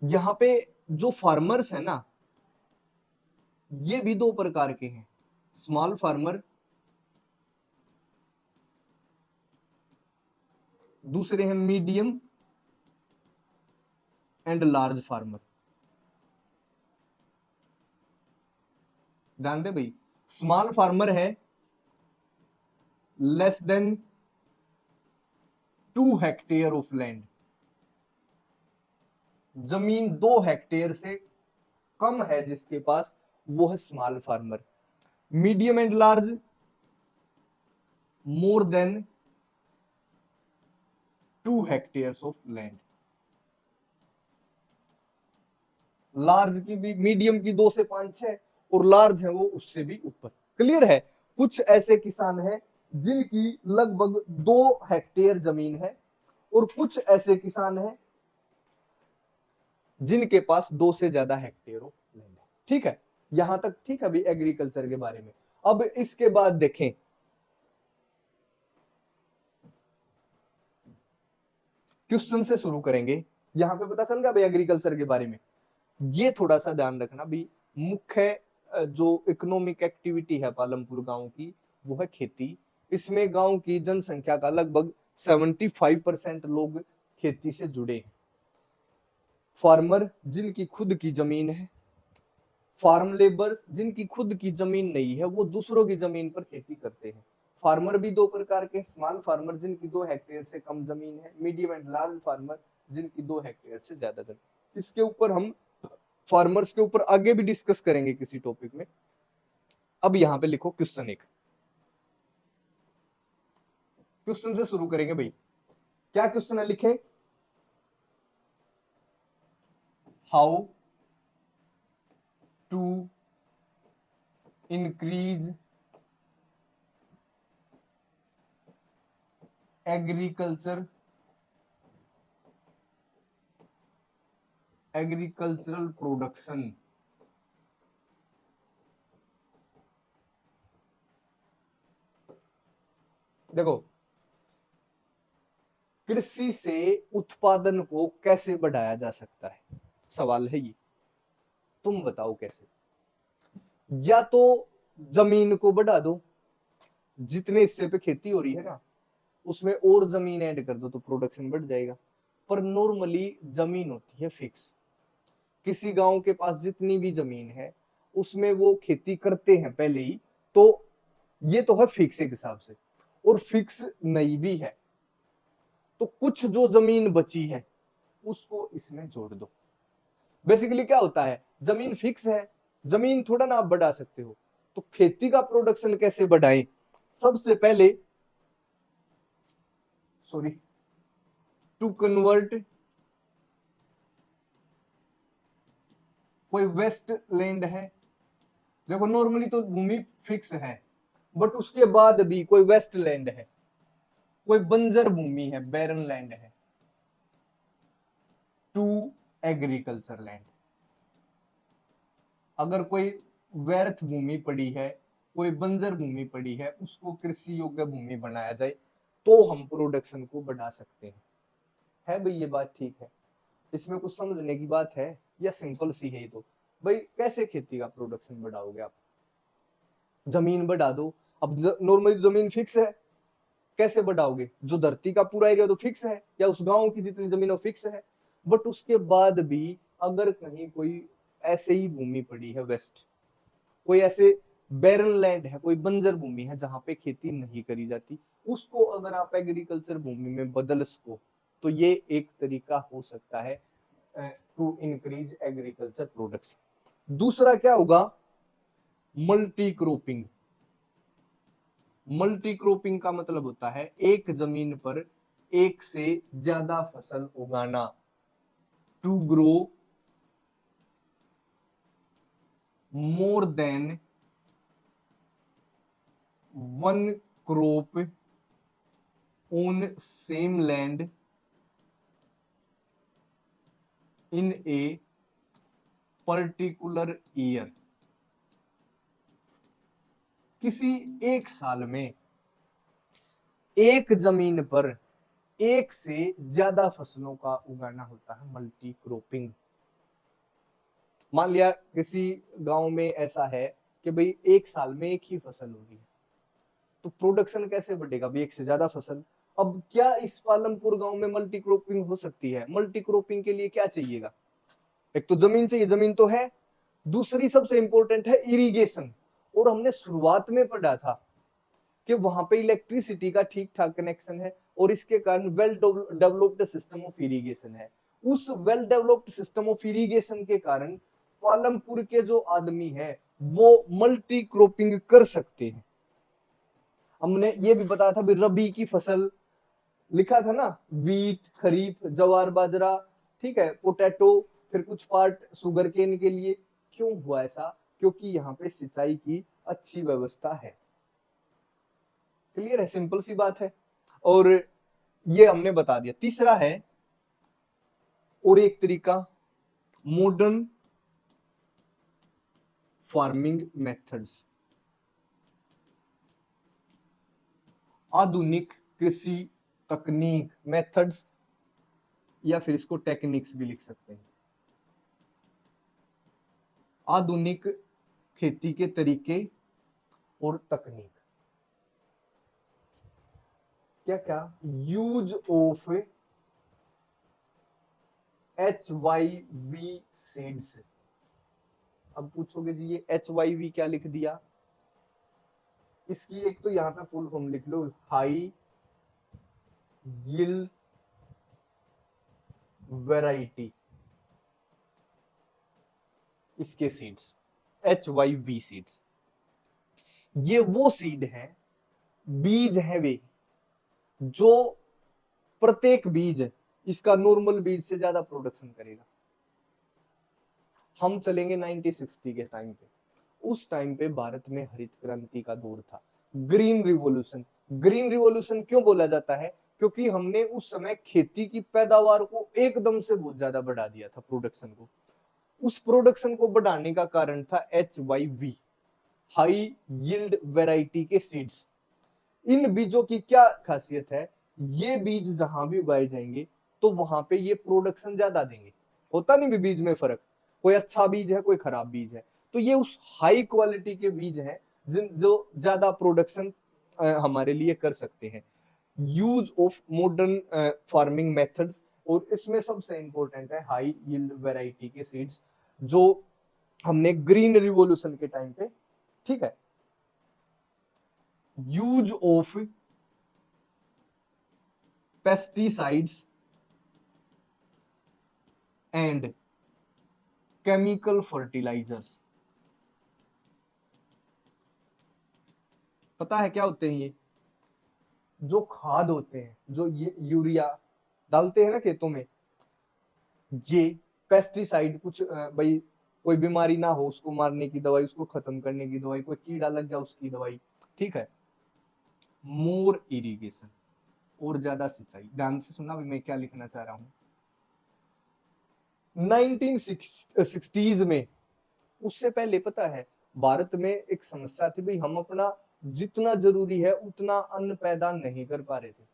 यहां पे जो फार्मर्स है ना, ये भी दो प्रकार के हैं, स्मॉल फार्मर, दूसरे हैं मीडियम एंड लार्ज फार्मर। ध्यान दे भाई, स्मॉल फार्मर है less than 2 hectare of land, जमीन 2 हेक्टेयर से कम है जिसके पास, वो है small farmer. Medium and large more than 2 hectares of land. Large की भी, मीडियम की 2 से 5 है और लार्ज है वो उससे भी ऊपर। क्लियर है? कुछ ऐसे किसान हैं जिनकी लगभग 2 हेक्टेयर जमीन है और कुछ ऐसे किसान हैं जिनके पास 2 से ज्यादा हेक्टेयर ऑफ लैंड है। ठीक है, यहां तक ठीक है अभी एग्रीकल्चर के बारे में। अब इसके बाद देखें, क्वेश्चन से शुरू करेंगे। यहां पे पता चल गया भाई एग्रीकल्चर के बारे में। ये थोड़ा सा ध्यान रखना भी, मुख्य जो इकोनॉमिक एक्टिविटी है पालमपुर गांव की, वो है खेती। इसमें गांव की जनसंख्या का लगभग 75% लोग खेती से जुड़े हैं। फार्मर जिनकी खुद की जमीन है, फार्म लेबर जिनकी खुद की जमीन नहीं है, वो दूसरों की जमीन पर खेती करते हैं। फार्मर भी 2 प्रकार के, स्मॉल फार्मर जिनकी 2 हेक्टेयर से कम जमीन है, मीडियम एंड लार्ज फार्मर जिनकी 2 हेक्टेयर से ज्यादा जमीन। इसके ऊपर हम फार्मर्स के ऊपर आगे भी डिस्कस करेंगे किसी टॉपिक में। अब यहां पे लिखो क्वेश्चन एक, क्वेश्चन से शुरू करेंगे भाई। क्या क्वेश्चन है, लिखे, how to increase agricultural production. देखो, कृषि से उत्पादन को कैसे बढ़ाया जा सकता है, सवाल है ये। तुम बताओ कैसे। या तो जमीन को बढ़ा दो, जितने हिस्से पे खेती हो रही है ना उसमें और जमीन ऐड कर दो तो प्रोडक्शन बढ़ जाएगा। पर नॉर्मली जमीन होती है फिक्स, किसी गांव के पास जितनी भी जमीन है उसमें वो खेती करते हैं पहले ही, तो ये तो है फिक्स एक हिसाब से। और फिक्स नहीं भी है तो कुछ जो जमीन बची है उसको इसमें जोड़ दो। बेसिकली क्या होता है, जमीन फिक्स है, जमीन थोड़ा ना आप बढ़ा सकते हो, तो खेती का प्रोडक्शन कैसे बढ़ाएं। सबसे पहले सॉरी टू कन्वर्ट कोई वेस्ट लैंड है, देखो नॉर्मली तो भूमि फिक्स है बट उसके बाद भी कोई वेस्ट लैंड है, कोई बंजर भूमि है, बैरन लैंड है, टू एग्रीकल्चर लैंड। अगर कोई व्यर्थ भूमि पड़ी है, कोई बंजर भूमि पड़ी है, उसको कृषि योग्य भूमि बनाया जाए तो हम प्रोडक्शन को बढ़ा सकते हैं। है भाई ये बात ठीक है? इसमें कुछ समझने की बात है या सिंपल सी है ये तो? भाई कैसे खेती का प्रोडक्शन बढ़ाओगे आप? जमीन बढ़ा दो। अब नॉर्मली जमीन फिक्स है, कैसे बढ़ाओगे? जो धरती का पूरा एरिया तो फिक्स है, या उस गांव की जितनी जमीन है फिक्स है, बट उसके बाद भी अगर कहीं कोई ऐसे ही भूमि पड़ी है वेस्ट, कोई ऐसे बैरन लैंड है, कोई बंजर भूमि है जहां पे खेती नहीं करी जाती, उसको अगर आप एग्रीकल्चर भूमि में बदल सको तो ये एक तरीका हो सकता है टू इंक्रीज एग्रीकल्चर प्रोडक्शन। दूसरा क्या होगा, मल्टी क्रॉपिंग। मल्टी क्रॉपिंग का मतलब होता है एक जमीन पर एक से ज्यादा फसल उगाना, to grow more than one crop on same land in a particular year. किसी एक साल में एक जमीन पर एक से ज्यादा फसलों का उगाना होता है, मल्टी क्रॉपिंग। मान लिया किसी गांव में ऐसा है कि भाई एक साल में एक ही फसल हो रही है, तो प्रोडक्शन कैसे बढ़ेगा भाई, एक से ज्यादा फसल। अब क्या इस पालमपुर गांव में मल्टी क्रॉपिंग हो सकती है? मल्टी क्रॉपिंग के लिए क्या चाहिएगा? एक तो जमीन चाहिए, जमीन तो है, दूसरी सबसे इंपॉर्टेंट है इरिगेशन। और हमने शुरुआत में पढ़ा था कि वहां पे इलेक्ट्रिसिटी का ठीक ठाक कनेक्शन है और इसके कारण well developed system of irrigation है। उस well developed system of irrigation के कारण पालमपुर के जो आदमी है वो मल्टी क्रॉपिंग कर सकते हैं। हमने ये भी बताया था भी रबी की फसल लिखा था ना, वीट, खरीफ, जवार, बाजरा, ठीक है, पोटैटो, फिर कुछ पार्ट शुगर केन के लिए। क्यों हुआ ऐसा? क्योंकि यहाँ पे सिंचाई की अच्छी व्यवस्था है। क्लियर है, सिंपल सी बात है। और ये हमने बता दिया। तीसरा है और एक तरीका, मॉडर्न फार्मिंग मेथड्स, आधुनिक कृषि तकनीक, मेथड्स, या फिर इसको टेक्निक्स भी लिख सकते हैं। आधुनिक खेती के तरीके और तकनीक क्या क्या? Use of HYV seeds. अब पूछोगे जी ये HYV क्या लिख दिया? इसकी एक तो यहाँ पे फुल फॉर्म लिख लो, हाई यील्ड वैरायटी, इसके सीड्स HYV सीड्स। ये वो सीड है, बीज है वे, जो प्रत्येक बीज इसका नॉर्मल बीज से ज्यादा प्रोडक्शन करेगा। हम चलेंगे 1960 के टाइम पे। उस टाइम पे भारत में हरित क्रांति का दौर था, ग्रीन रिवॉल्यूशन। ग्रीन रिवॉल्यूशन क्यों बोला जाता है? क्योंकि हमने उस समय खेती की पैदावार को एकदम से बहुत ज्यादा बढ़ा दिया था, प्रोडक्शन को। उस प्रोडक्शन को बढ़ाने का कारण था HYV, हाई यील्ड वैरायटी के सीड्स। इन बीजों की क्या खासियत है? ये बीज जहां भी उगाए जाएंगे तो वहां पे ये प्रोडक्शन ज्यादा देंगे। होता नहीं भी बीज में फर्क, कोई अच्छा बीज है, कोई खराब बीज है। तो ये उस हाई क्वालिटी के बीज हैं जिन जो ज्यादा प्रोडक्शन हमारे लिए कर सकते हैं। Use of modern farming methods, और इसमें सबसे इंपॉर्टेंट है हाई यील्ड वैरायटी के सीड्स, जो हमने ग्रीन रिवॉल्यूशन के टाइम पे, ठीक है। Use of pesticides and chemical fertilisers. पता है क्या होते हैं ये? जो खाद होते हैं, जो ये यूरिया डालते हैं ना खेतों में, ये पेस्टिसाइड, कुछ भाई कोई बीमारी ना हो उसको मारने की दवाई, उसको खत्म करने की दवाई, कोई कीड़ा लग गया उसकी दवाई, ठीक है। मोर इरिगेशन, और ज्यादा सिंचाई। ध्यान से सुनना भी मैं क्या लिखना चाह रहा हूं। 1960s में, उससे पहले पता है भारत में एक समस्या थी भाई, हम अपना जितना जरूरी है उतना अन्न पैदा नहीं कर पा रहे थे।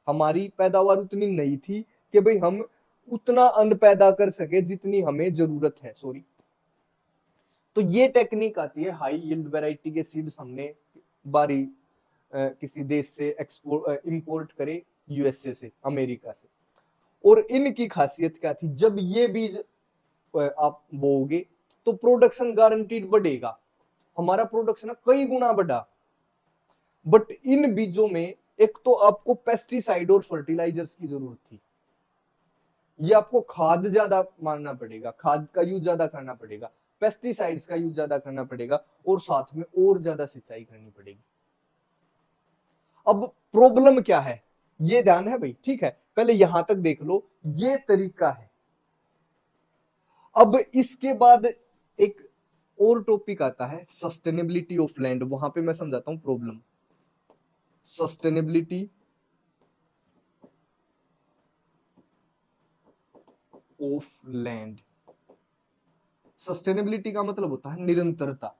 हमारी पैदावार उतनी नहीं थी कि भाई हम उतना अन्न पैदा कर सके जितनी हमें जरूरत है। सॉरी, तो ये टेक्निक आती है हाई यील्ड वैरायटी के सीड्स हमने बारी किसी देश से एक्सपोर्ट इंपोर्ट करे, यूएसए से, अमेरिका से। और इनकी खासियत क्या थी? जब ये बीज आप बोओगे तो प्रोडक्शन गारंटीड बढ़ेगा। हमारा प्रोडक्शन कई गुना बढ़ा। बट इन बीजों में एक तो आपको पेस्टिसाइड और फर्टिलाइजर्स की जरूरत थी, ये आपको खाद ज्यादा मारना पड़ेगा, खाद का यूज ज्यादा करना पड़ेगा, पेस्टिसाइड्स का यूज ज्यादा करना पड़ेगा, और साथ में और ज्यादा सिंचाई करनी पड़ेगी। अब प्रॉब्लम क्या है ये ध्यान है भाई, ठीक है, पहले यहां तक देख लो, ये तरीका है। अब इसके बाद एक और टॉपिक आता है सस्टेनेबिलिटी ऑफ लैंड, वहां पे मैं समझाता हूं problem. Sustainability of land, sustainability का मतलब होता है निरंतरता।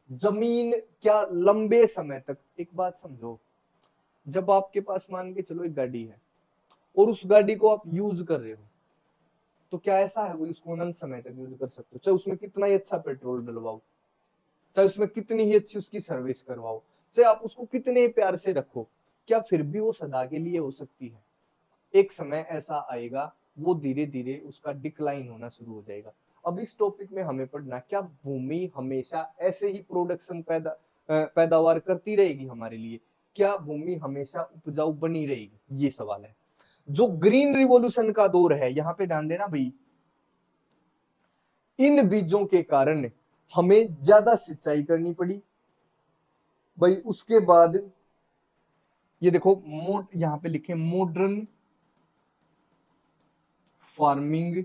जमीन क्या लंबे समय तक, एक बात समझो, जब आपके पास मान के चलो एक गाड़ी है और उस गाड़ी को आप यूज कर रहे हो, तो क्या ऐसा है कोई उसको अनंत समय तक यूज कर सकते हो, चाहे उसमें कितना ही अच्छा पेट्रोल डलवाओ, चाहे उसमें कितनी ही अच्छी उसकी सर्विस करवाओ, चाहे आप उसको कितने प्यार से रखो, क्या फिर भी वो सदा के लिए हो सकती है? एक समय ऐसा आएगा वो धीरे धीरे उसका डिक्लाइन होना शुरू हो जाएगा। अब इस टॉपिक में हमें पढ़ना, क्या भूमि हमेशा ऐसे ही प्रोडक्शन पैदावार करती रहेगी हमारे लिए? क्या भूमि हमेशा उपजाऊ बनी रहेगी? ये सवाल है। जो ग्रीन रिवॉल्यूशन का दौर है, यहां पे ध्यान देना भाई, इन बीजों के कारण हमें ज्यादा सिंचाई करनी पड़ी भाई। उसके बाद ये देखो यहां पे लिखे मॉडर्न फार्मिंग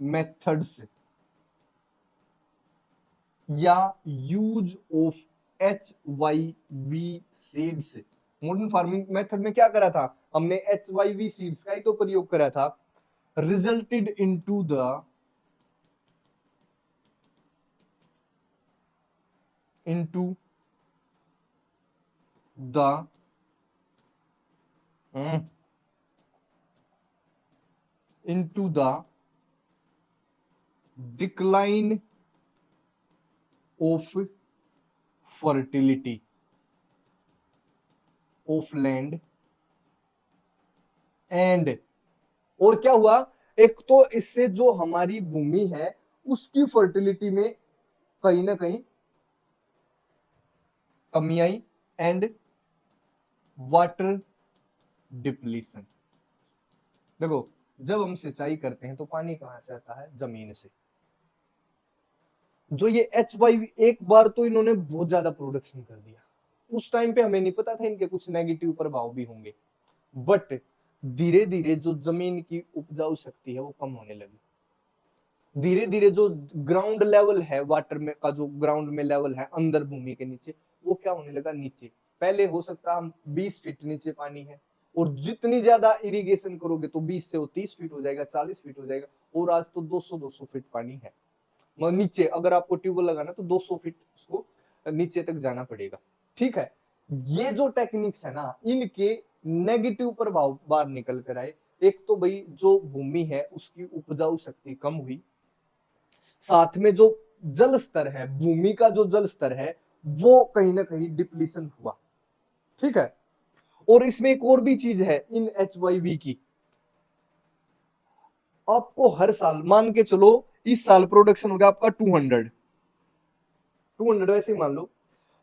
मेथड्स या use of HYV seeds. Modern farming method में क्या करा था हमने? HYV सीड्स का ही तो प्रयोग करा था। Resulted into the into the decline of fertility of land and, और क्या हुआ? एक तो इससे जो हमारी भूमि है उसकी फर्टिलिटी में कहीं ना कहीं कमी आई, एंड वाटर डिप्लीशन। देखो जब हम सिंचाई करते हैं तो पानी कहां से आता है? जमीन से। जो ये HYV, एक बार तो इन्होंने बहुत ज्यादा प्रोडक्शन कर दिया, उस टाइम पे हमें नहीं पता था इनके कुछ नेगेटिव प्रभाव भी होंगे, बट धीरे धीरे जो जमीन की उपजाऊ शक्ति है वो कम होने लगी। धीरे धीरे जो ग्राउंड लेवल है वाटर में का, जो ग्राउंड में लेवल है अंदर भूमि के नीचे, वो क्या होने लगा? नीचे। पहले हो सकता हम 20 फीट नीचे पानी है, और जितनी ज्यादा इरिगेशन करोगे तो 20 से वो 30 फीट हो जाएगा, 40 फीट हो जाएगा, और आज तो 200 फीट पानी है नीचे। अगर आपको ट्यूबवेल लगाना तो 200 फीट उसको नीचे तक जाना पड़ेगा। ठीक है, ये जो टेक्निक्स है ना, इनके नेगेटिव प्रभाव बाहर निकल कर आए। एक तो भाई जो भूमि है उसकी उपजाऊ शक्ति कम हुई, साथ में जो जल स्तर है, भूमि का जो जल स्तर है वो कहीं ना कहीं डिप्लीशन हुआ। ठीक है, और इसमें एक और भी चीज है इन HYV की, आपको हर साल मान के चलो इस साल प्रोडक्शन हो गया आपका 200 वैसे ही मान लो,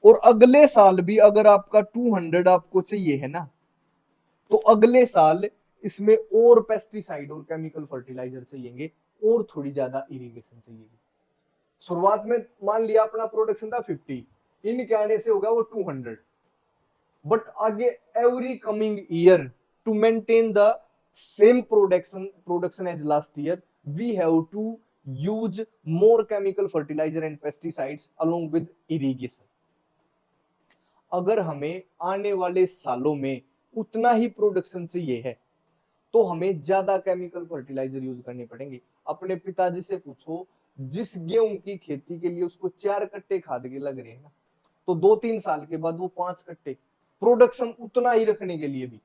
और अगले साल भी अगर आपका 200 आपको चाहिए है ना, तो अगले साल इसमें और पेस्टिसाइड और केमिकल फर्टिलाइजर चाहिएंगे, और थोड़ी ज्यादा इरिगेशन चाहिए। शुरुआत में मान लिया अपना प्रोडक्शन था 50, इनके आने से होगा वो 200, बट आगे every coming year to maintain the same production as last year we have to use more chemical fertiliser and pesticides along with irrigation. अगर हमें आने वाले सालों में उतना ही प्रोडक्शन चाहिए है तो हमें ज्यादा केमिकल फर्टिलाइजर यूज करने पड़ेंगे। अपने पिताजी से पूछो, जिस गेहूं की खेती के लिए उसको 4 कट्टे खाद के लग रहे हैं ना, तो 2-3 साल के बाद वो 5 कट्टे, प्रोडक्शन उतना ही रखने के लिए भी।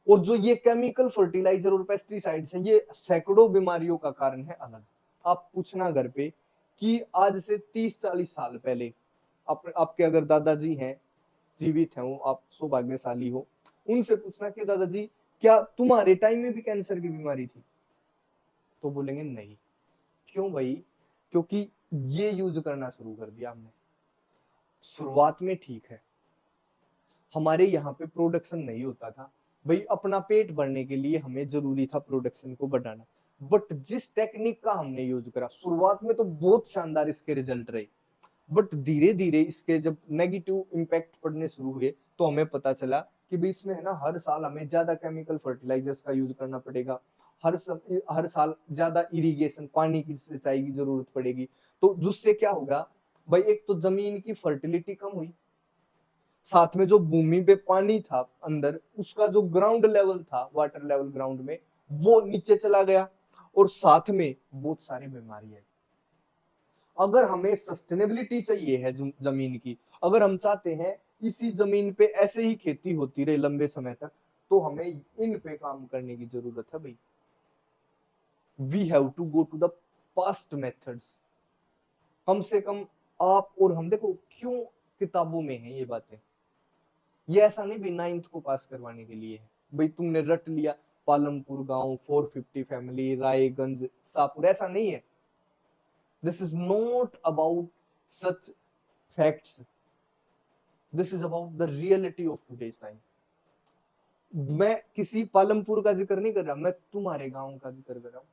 और जो ये केमिकल फर्टिलाइजर और पेस्टिसाइड्स हैं, ये सैकड़ों बीमारियों का कारण है अलग। आप पूछना घर पे कि आज से 30-40 साल पहले आपके अगर दादाजी हैं, जीवित हैं, वो आप सौभाग्यशाली हो, उनसे पूछना कि दादाजी क्या तुम्हारे टाइम में भी कैंसर की बीमारी थी? तो बोलेंगे नहीं। क्यों भाई? क्योंकि ये यूज करना शुरू कर दिया हमने। शुरुआत में ठीक है, हमारे यहाँ पे प्रोडक्शन नहीं होता था भाई, अपना पेट भरने के लिए हमें जरूरी था प्रोडक्शन को बढ़ाना, बट जिस टेक्निक का हमने यूज करा शुरुआत में तो बहुत शानदार इसके रिजल्ट रहे, बट धीरे धीरे इसके जब नेगेटिव इम्पैक्ट पड़ने शुरू हुए तो हमें पता चला कि भाई इसमें है ना हर साल हमें ज्यादा केमिकल फर्टिलाइजर्स का यूज करना पड़ेगा, हर साल ज्यादा इरिगेशन, पानी की सिंचाई की जरूरत पड़ेगी। तो जिससे क्या होगा भाई, एक तो जमीन की फर्टिलिटी कम हुई, साथ में जो भूमि पे पानी था अंदर, उसका जो ग्राउंड लेवल था, वाटर लेवल ग्राउंड में, वो नीचे चला गया, और साथ में बहुत सारी बीमारी है। अगर हमें सस्टेनेबिलिटी चाहिए है जमीन की, अगर हम चाहते हैं इसी जमीन पे ऐसे ही खेती होती रहे लंबे समय तक, तो हमें इन पे काम करने की जरूरत है भाई। We have to go to the past methods. कम से कम आप और हम, देखो क्यों किताबों में है ये बातें, ये ऐसा नहीं भी 9th को पास करवाने के लिए है भाई, तुमने रट लिया पालमपुर गांव 450 फैमिली रायगंज सापुर, ऐसा नहीं है। This is not about such facts, this is about the reality of today's time. मैं किसी पालमपुर का जिक्र नहीं कर रहा, मैं तुम्हारे गांव का जिक्र कर रहा हूँ,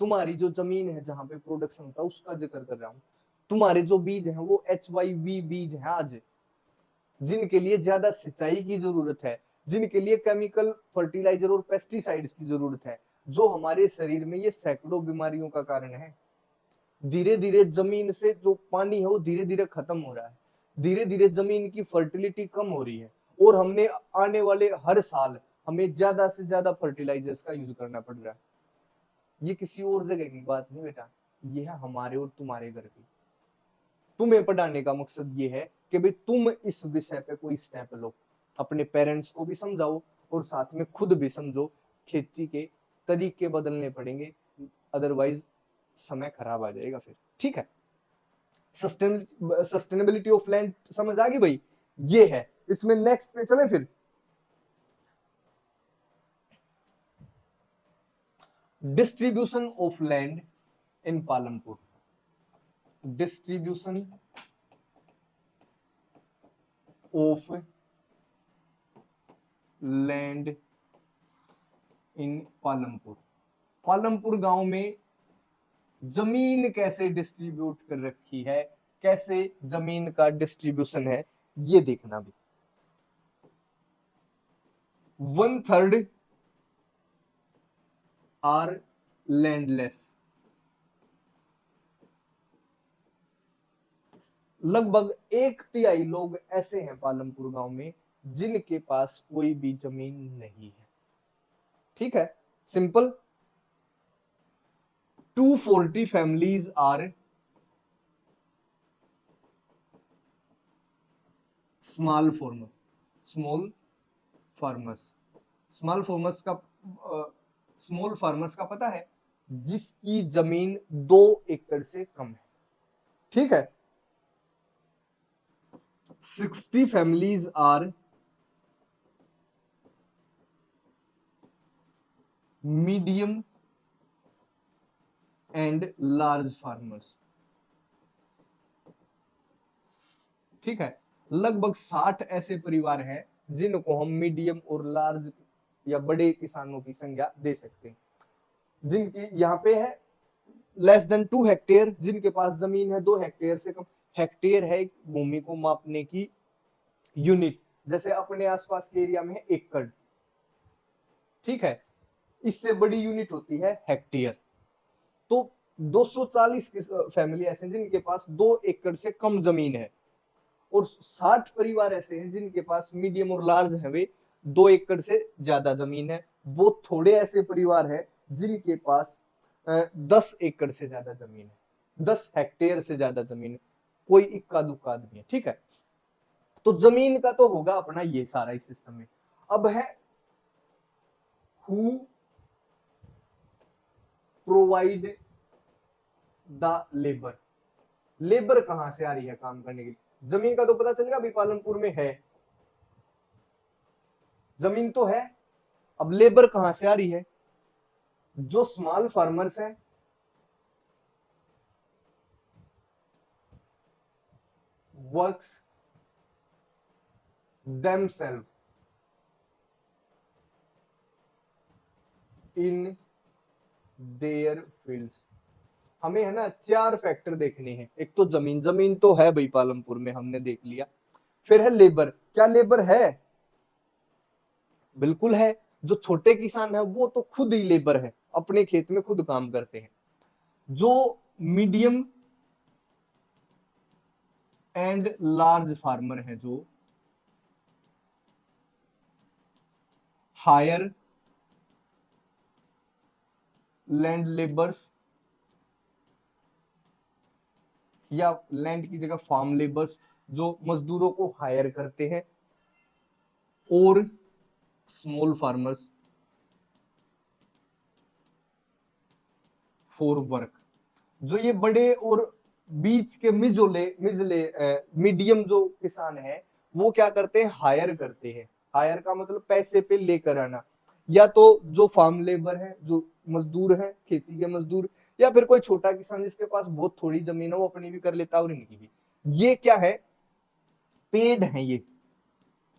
तुम्हारी जो जमीन है जहां पे प्रोडक्शन होता है उसका जिक्र कर रहा हूँ। तुम्हारे जो बीज हैं वो HYV बीज हैं आज, जिनके लिए ज्यादा सिंचाई की जरूरत है, जिनके लिए केमिकल फर्टिलाइजर और पेस्टिसाइड्स की जरूरत है, जो हमारे शरीर में ये सैकड़ों बीमारियों का कारण है। धीरे धीरे जमीन से जो पानी है वो धीरे धीरे खत्म हो रहा है, धीरे धीरे जमीन की फर्टिलिटी कम हो रही है, और हमने आने वाले हर साल हमें ज्यादा से ज्यादा फर्टिलाइजर्स का यूज करना पड़ रहा है। ये किसी और जगह की बात नहीं बेटा, ये है हमारे और तुम्हारे घर की। तुम्हें पढ़ाने का मकसद ये है कि भाई तुम इस विषय पे कोई स्टेप लो, अपने पेरेंट्स को भी समझाओ और साथ में खुद भी समझो। खेती के तरीके बदलने पड़ेंगे, अदरवाइज समय खराब आ जाएगा फिर। ठीक है, सस्टेनेबिलिटी ऑफ लैंड समझ आ गई भाई, ये है। इसमें नेक्स्ट पे चले फिर, distribution of land in Palampur. Distribution of land in Palampur. Palampur गांव में जमीन कैसे डिस्ट्रीब्यूट कर रखी है, कैसे जमीन का डिस्ट्रीब्यूशन है, ये देखना भी। 1/3 आर लैंडलेस। लगभग 1/3 लोग ऐसे हैं पालमपुर गांव में जिनके पास कोई भी जमीन नहीं है। ठीक है, simple. 240 families are small farmers. Small farmers का पता है, जिसकी जमीन 2 एकड़ से कम है। ठीक है, 60 families are medium and large farmers. ठीक है, लगभग 60 ऐसे परिवार हैं जिनको हम मीडियम और लार्ज या बड़े किसानों की संज्ञा दे सकते हैं, जिनकी यहाँ पे है लेस देन 2 हेक्टेयर, जिनके पास जमीन है 2 हेक्टेयर से कम। हेक्टेयर है भूमि को मापने की यूनिट, जैसे अपने आसपास के एरिया में है एकड़। ठीक है, इससे बड़ी यूनिट होती है हेक्टेयर। तो 240 फैमिली ऐसे हैं जिनके पास 2 एकड़ से कम जमीन है, और 60 परिवार ऐसे हैं जिनके पास मीडियम और लार्ज है, वे 2 एकड़ से ज्यादा जमीन है। वो थोड़े ऐसे परिवार हैं जिनके पास 10 एकड़ से ज्यादा जमीन है, 10 हेक्टेयर से ज्यादा जमीन है, कोई इक्का दुक्का आदमी है। ठीक है, तो जमीन का तो होगा अपना ये सारा इस सिस्टम में। अब है who provide the labour. Labour कहां से आ रही है काम करने के लिए? जमीन का तो पता चलेगा अभी पालमपुर में है, जमीन तो है, अब लेबर कहां से आ रही है? जो स्मॉल फार्मर्स हैं, works themselves in their fields. हमें है ना 4 फैक्टर देखने हैं। एक तो जमीन तो है भाई पालमपुर में, हमने देख लिया। फिर है लेबर। क्या लेबर है? बिल्कुल है। जो छोटे किसान है वो तो खुद ही लेबर है, अपने खेत में खुद काम करते हैं। जो मीडियम एंड लार्ज फार्मर है, जो हायर लैंड लेबर्स या लैंड की जगह फार्म लेबर्स, जो मजदूरों को हायर करते हैं, और स्मॉल फार्मर्स फॉर वर्क। जो ये बड़े और बीच के मिजले मीडियम जो किसान है, वो क्या करते हैं, हायर करते हैं। हायर का मतलब पैसे पे लेकर आना, या तो जो फार्म लेबर है, जो मजदूर है, खेती के मजदूर, या फिर कोई छोटा किसान जिसके पास बहुत थोड़ी जमीन है, वो अपनी भी कर लेता है और इनकी भी। ये क्या है, पेड है ये,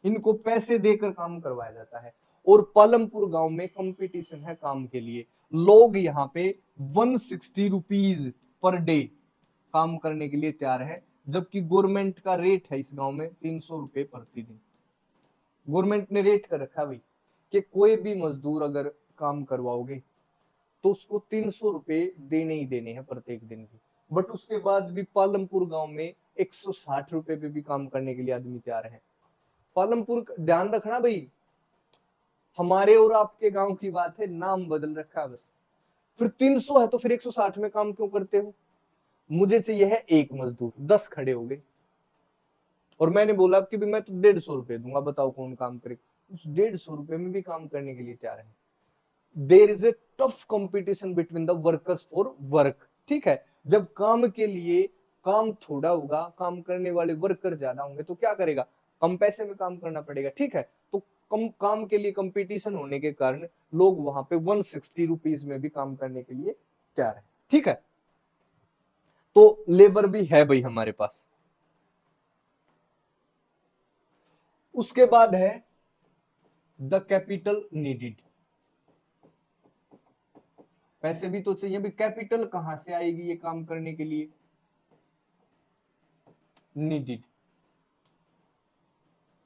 इनको पैसे देकर काम करवाया जाता है। और पालमपुर गांव में कंपटीशन है काम के लिए। लोग यहाँ पे 160 रुपीज पर डे काम करने के लिए तैयार है, जबकि गवर्नमेंट का रेट है इस गांव में 300 रुपए प्रतिदिन। गवर्नमेंट ने रेट कर रखा भाई कि कोई भी मजदूर अगर काम करवाओगे तो उसको 300 रुपए देने ही देने हैं प्रत्येक दिन की। बट उसके बाद भी पालमपुर गांव में 160 रुपए पे भी काम करने के लिए आदमी तैयार है। पालमपुर, ध्यान रखना भाई, हमारे और आपके गांव की बात है, नाम बदल रखा है बस। फिर 300 है तो फिर 160 में काम क्यों करते हो? मुझे चाहिए है एक मजदूर, 10 खड़े हो गए, और मैंने बोला कि भी मैं तो 150 रुपए दूंगा, बताओ कौन काम करे? उस 150 रुपए में भी काम करने के लिए तैयार है। There is a tough competition between the workers for work. ठीक है, जब काम के लिए काम थोड़ा होगा, काम करने वाले वर्कर ज्यादा होंगे, तो क्या करेगा, कम पैसे में काम करना पड़ेगा। ठीक है, तो कम काम के लिए कंपटीशन होने के कारण लोग वहां पे 160 रुपीज में भी काम करने के लिए तैयार है। ठीक है, तो लेबर भी है भाई हमारे पास। उसके बाद है द कैपिटल नीडेड। पैसे भी तो चाहिए भी, कैपिटल कहां से आएगी ये काम करने के लिए? नीडेड।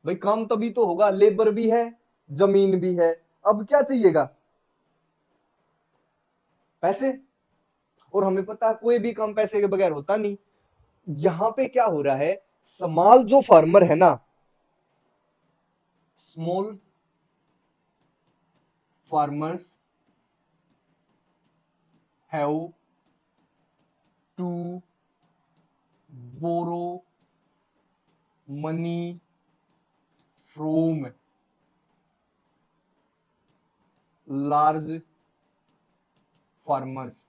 भाई काम तभी तो होगा, लेबर भी है, जमीन भी है, अब क्या चाहिएगा? पैसे। और हमें पता है कोई भी काम पैसे के बगैर होता नहीं। यहां पे क्या हो रहा है, स्मॉल जो फार्मर है ना, small farmers have to borrow money from large farmers.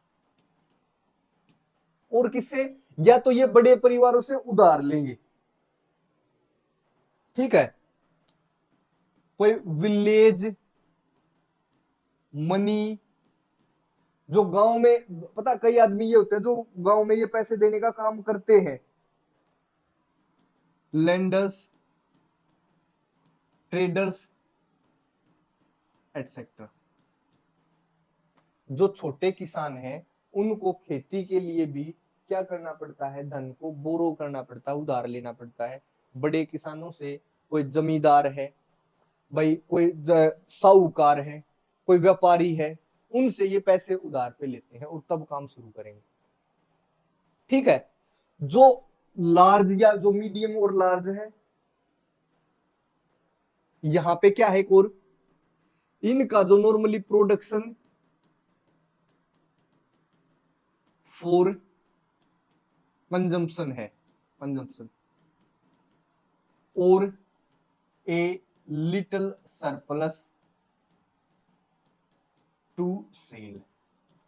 और किससे? या तो ये बड़े परिवारों से उधार लेंगे। ठीक है, कोई विलेज मनी, जो गांव में, पता कई आदमी ये होते हैं जो गांव में ये पैसे देने का काम करते हैं, लेंडर्स, ट्रेडर्स एटसेट्रा। जो छोटे किसान हैं उनको खेती के लिए भी क्या करना पड़ता है, धन को बोरो करना पड़ता है, उधार लेना पड़ता है। बड़े किसानों से, कोई जमींदार है भाई, कोई साहूकार है, कोई व्यापारी है, उनसे ये पैसे उधार पे लेते हैं और तब काम शुरू करेंगे। ठीक है, जो लार्ज या जो मीडियम और लार्ज है, यहां पे क्या है, और इनका जो नॉर्मली प्रोडक्शन फॉर कंजम्पशन है, कंजम्पशन, और a little surplus to sell.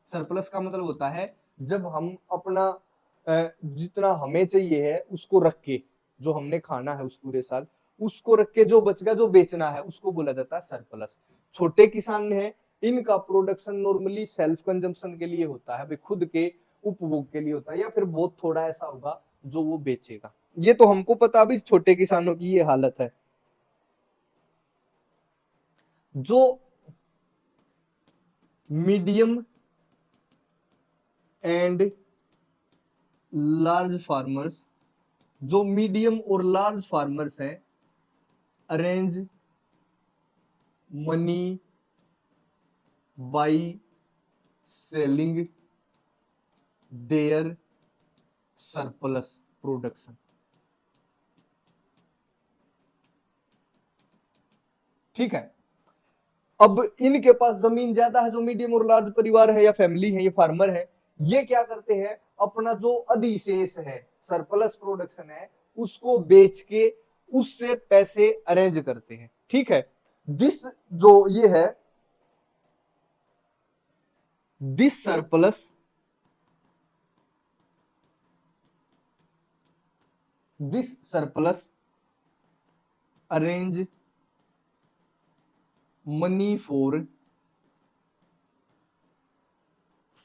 Surplus का मतलब होता है जब हम अपना जितना हमें चाहिए है उसको रख के, जो हमने खाना है उस पूरे साल, उसको रख के जो बच गया, जो बेचना है, उसको बोला जाता है सरप्लस। छोटे किसान है, इनका प्रोडक्शन नॉर्मली सेल्फ कंजम्पशन के लिए होता है, खुद के उपभोग के लिए होता है, या फिर बहुत थोड़ा ऐसा होगा जो वो बेचेगा। ये तो हमको पता, अभी छोटे किसानों की ये हालत है। जो मीडियम एंड लार्ज फार्मर्स, जो मीडियम और लार्ज फार्मर्स हैं, arrange money by selling their surplus production. ठीक है, अब इनके पास जमीन ज्यादा है, जो मीडियम और लार्ज परिवार है या फैमिली है, ये फार्मर है, ये क्या करते हैं, अपना जो अधिशेष है, सरप्लस प्रोडक्शन है, उसको बेच के उससे पैसे अरेंज करते हैं। ठीक है, दिस जो ये है, this surplus arrange money for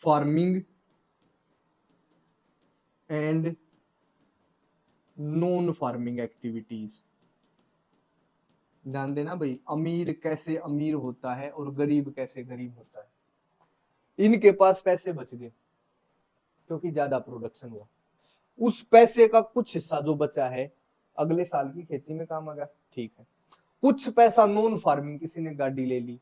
farming and non farming activities. ध्यान देना भाई, अमीर कैसे अमीर होता है और गरीब कैसे गरीब होता है। इनके पास पैसे बच गए क्योंकि ज्यादा प्रोडक्शन हुआ, उस पैसे का कुछ हिस्सा जो बचा है अगले साल की खेती में काम आ गया। ठीक है, कुछ पैसा नॉन फार्मिंग, किसी ने गाड़ी ले ली,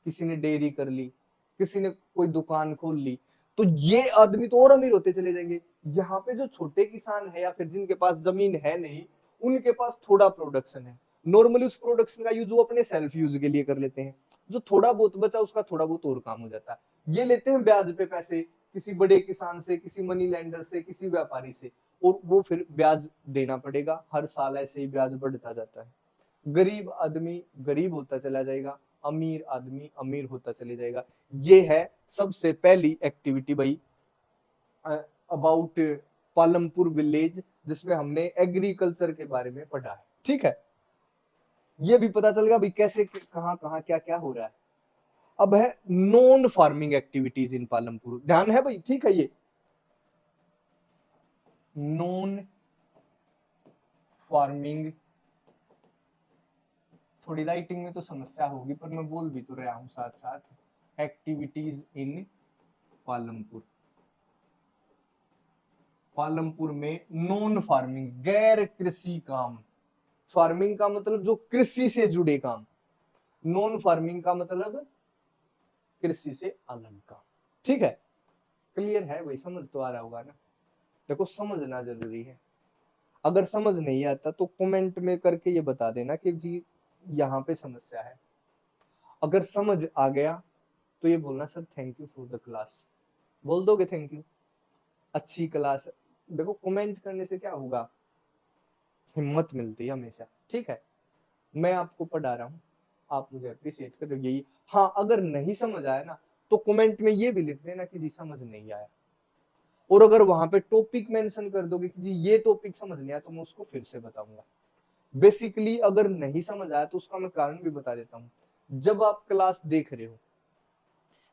किसी ने डेयरी कर ली, किसी ने कोई दुकान खोल ली, तो ये आदमी तो और अमीर होते चले जाएंगे। यहाँ पे जो छोटे किसान है या फिर जिनके पास जमीन है नहीं, उनके पास थोड़ा प्रोडक्शन है, नॉर्मली उस प्रोडक्शन का यूज वो अपने सेल्फ यूज के लिए कर लेते हैं, जो थोड़ा बहुत बचा उसका थोड़ा बहुत और काम हो जाता है। ये लेते हैं ब्याज पे पैसे, किसी बड़े किसान से, किसी मनी लैंडर से, किसी व्यापारी से, और वो फिर ब्याज देना पड़ेगा, हर साल ऐसे ही ब्याज बढ़ता जाता है। गरीब आदमी गरीब होता चला जाएगा, अमीर आदमी अमीर होता चले जाएगा। ये है सबसे पहली एक्टिविटी भाई अबाउट पालमपुर विलेज, जिसमें हमने एग्रीकल्चर के बारे में पढ़ा है। ठीक है, ये भी पता चल गया भाई कैसे कहां कहां क्या क्या हो रहा है। अब है non farming activities in Palampur, ध्यान है भाई। ठीक है, ये नॉन फार्मिंग, थोड़ी राइटिंग में तो समस्या होगी पर मैं बोल भी तो रहा हूं साथ साथ, एक्टिविटीज इन पालमपुर। पालमपुर में नॉन फार्मिंग, गैर कृषि काम, फार्मिंग का मतलब जो कृषि से जुड़े काम, नॉन फार्मिंग का मतलब कृषि से अलग काम। ठीक है, क्लियर है भाई, समझ तो आ रहा होगा ना। देखो समझना जरूरी है, अगर समझ नहीं आता तो कमेंट में करके ये बता देना कि जी यहाँ पे समस्या है। अगर समझ आ गया तो ये बोलना sir thank you for the class, बोल दोगे थैंक यू, अच्छी क्लास। देखो कमेंट करने से क्या होगा, हिम्मत मिलती है हमेशा। ठीक है, मैं आपको पढ़ा रहा हूँ, आप मुझे अप्रिशिएट करो, यही। हाँ, अगर नहीं समझ आया ना तो कमेंट में ये भी लिख देना कि जी समझ नहीं आया, और अगर वहां पे टॉपिक मेंशन कर दोगे कि जी ये टॉपिक समझ नहीं आया तो मैं उसको फिर से बताऊंगा। बेसिकली अगर नहीं समझ आया तो उसका मैं कारण भी बता देता हूँ। जब आप क्लास देख रहे हो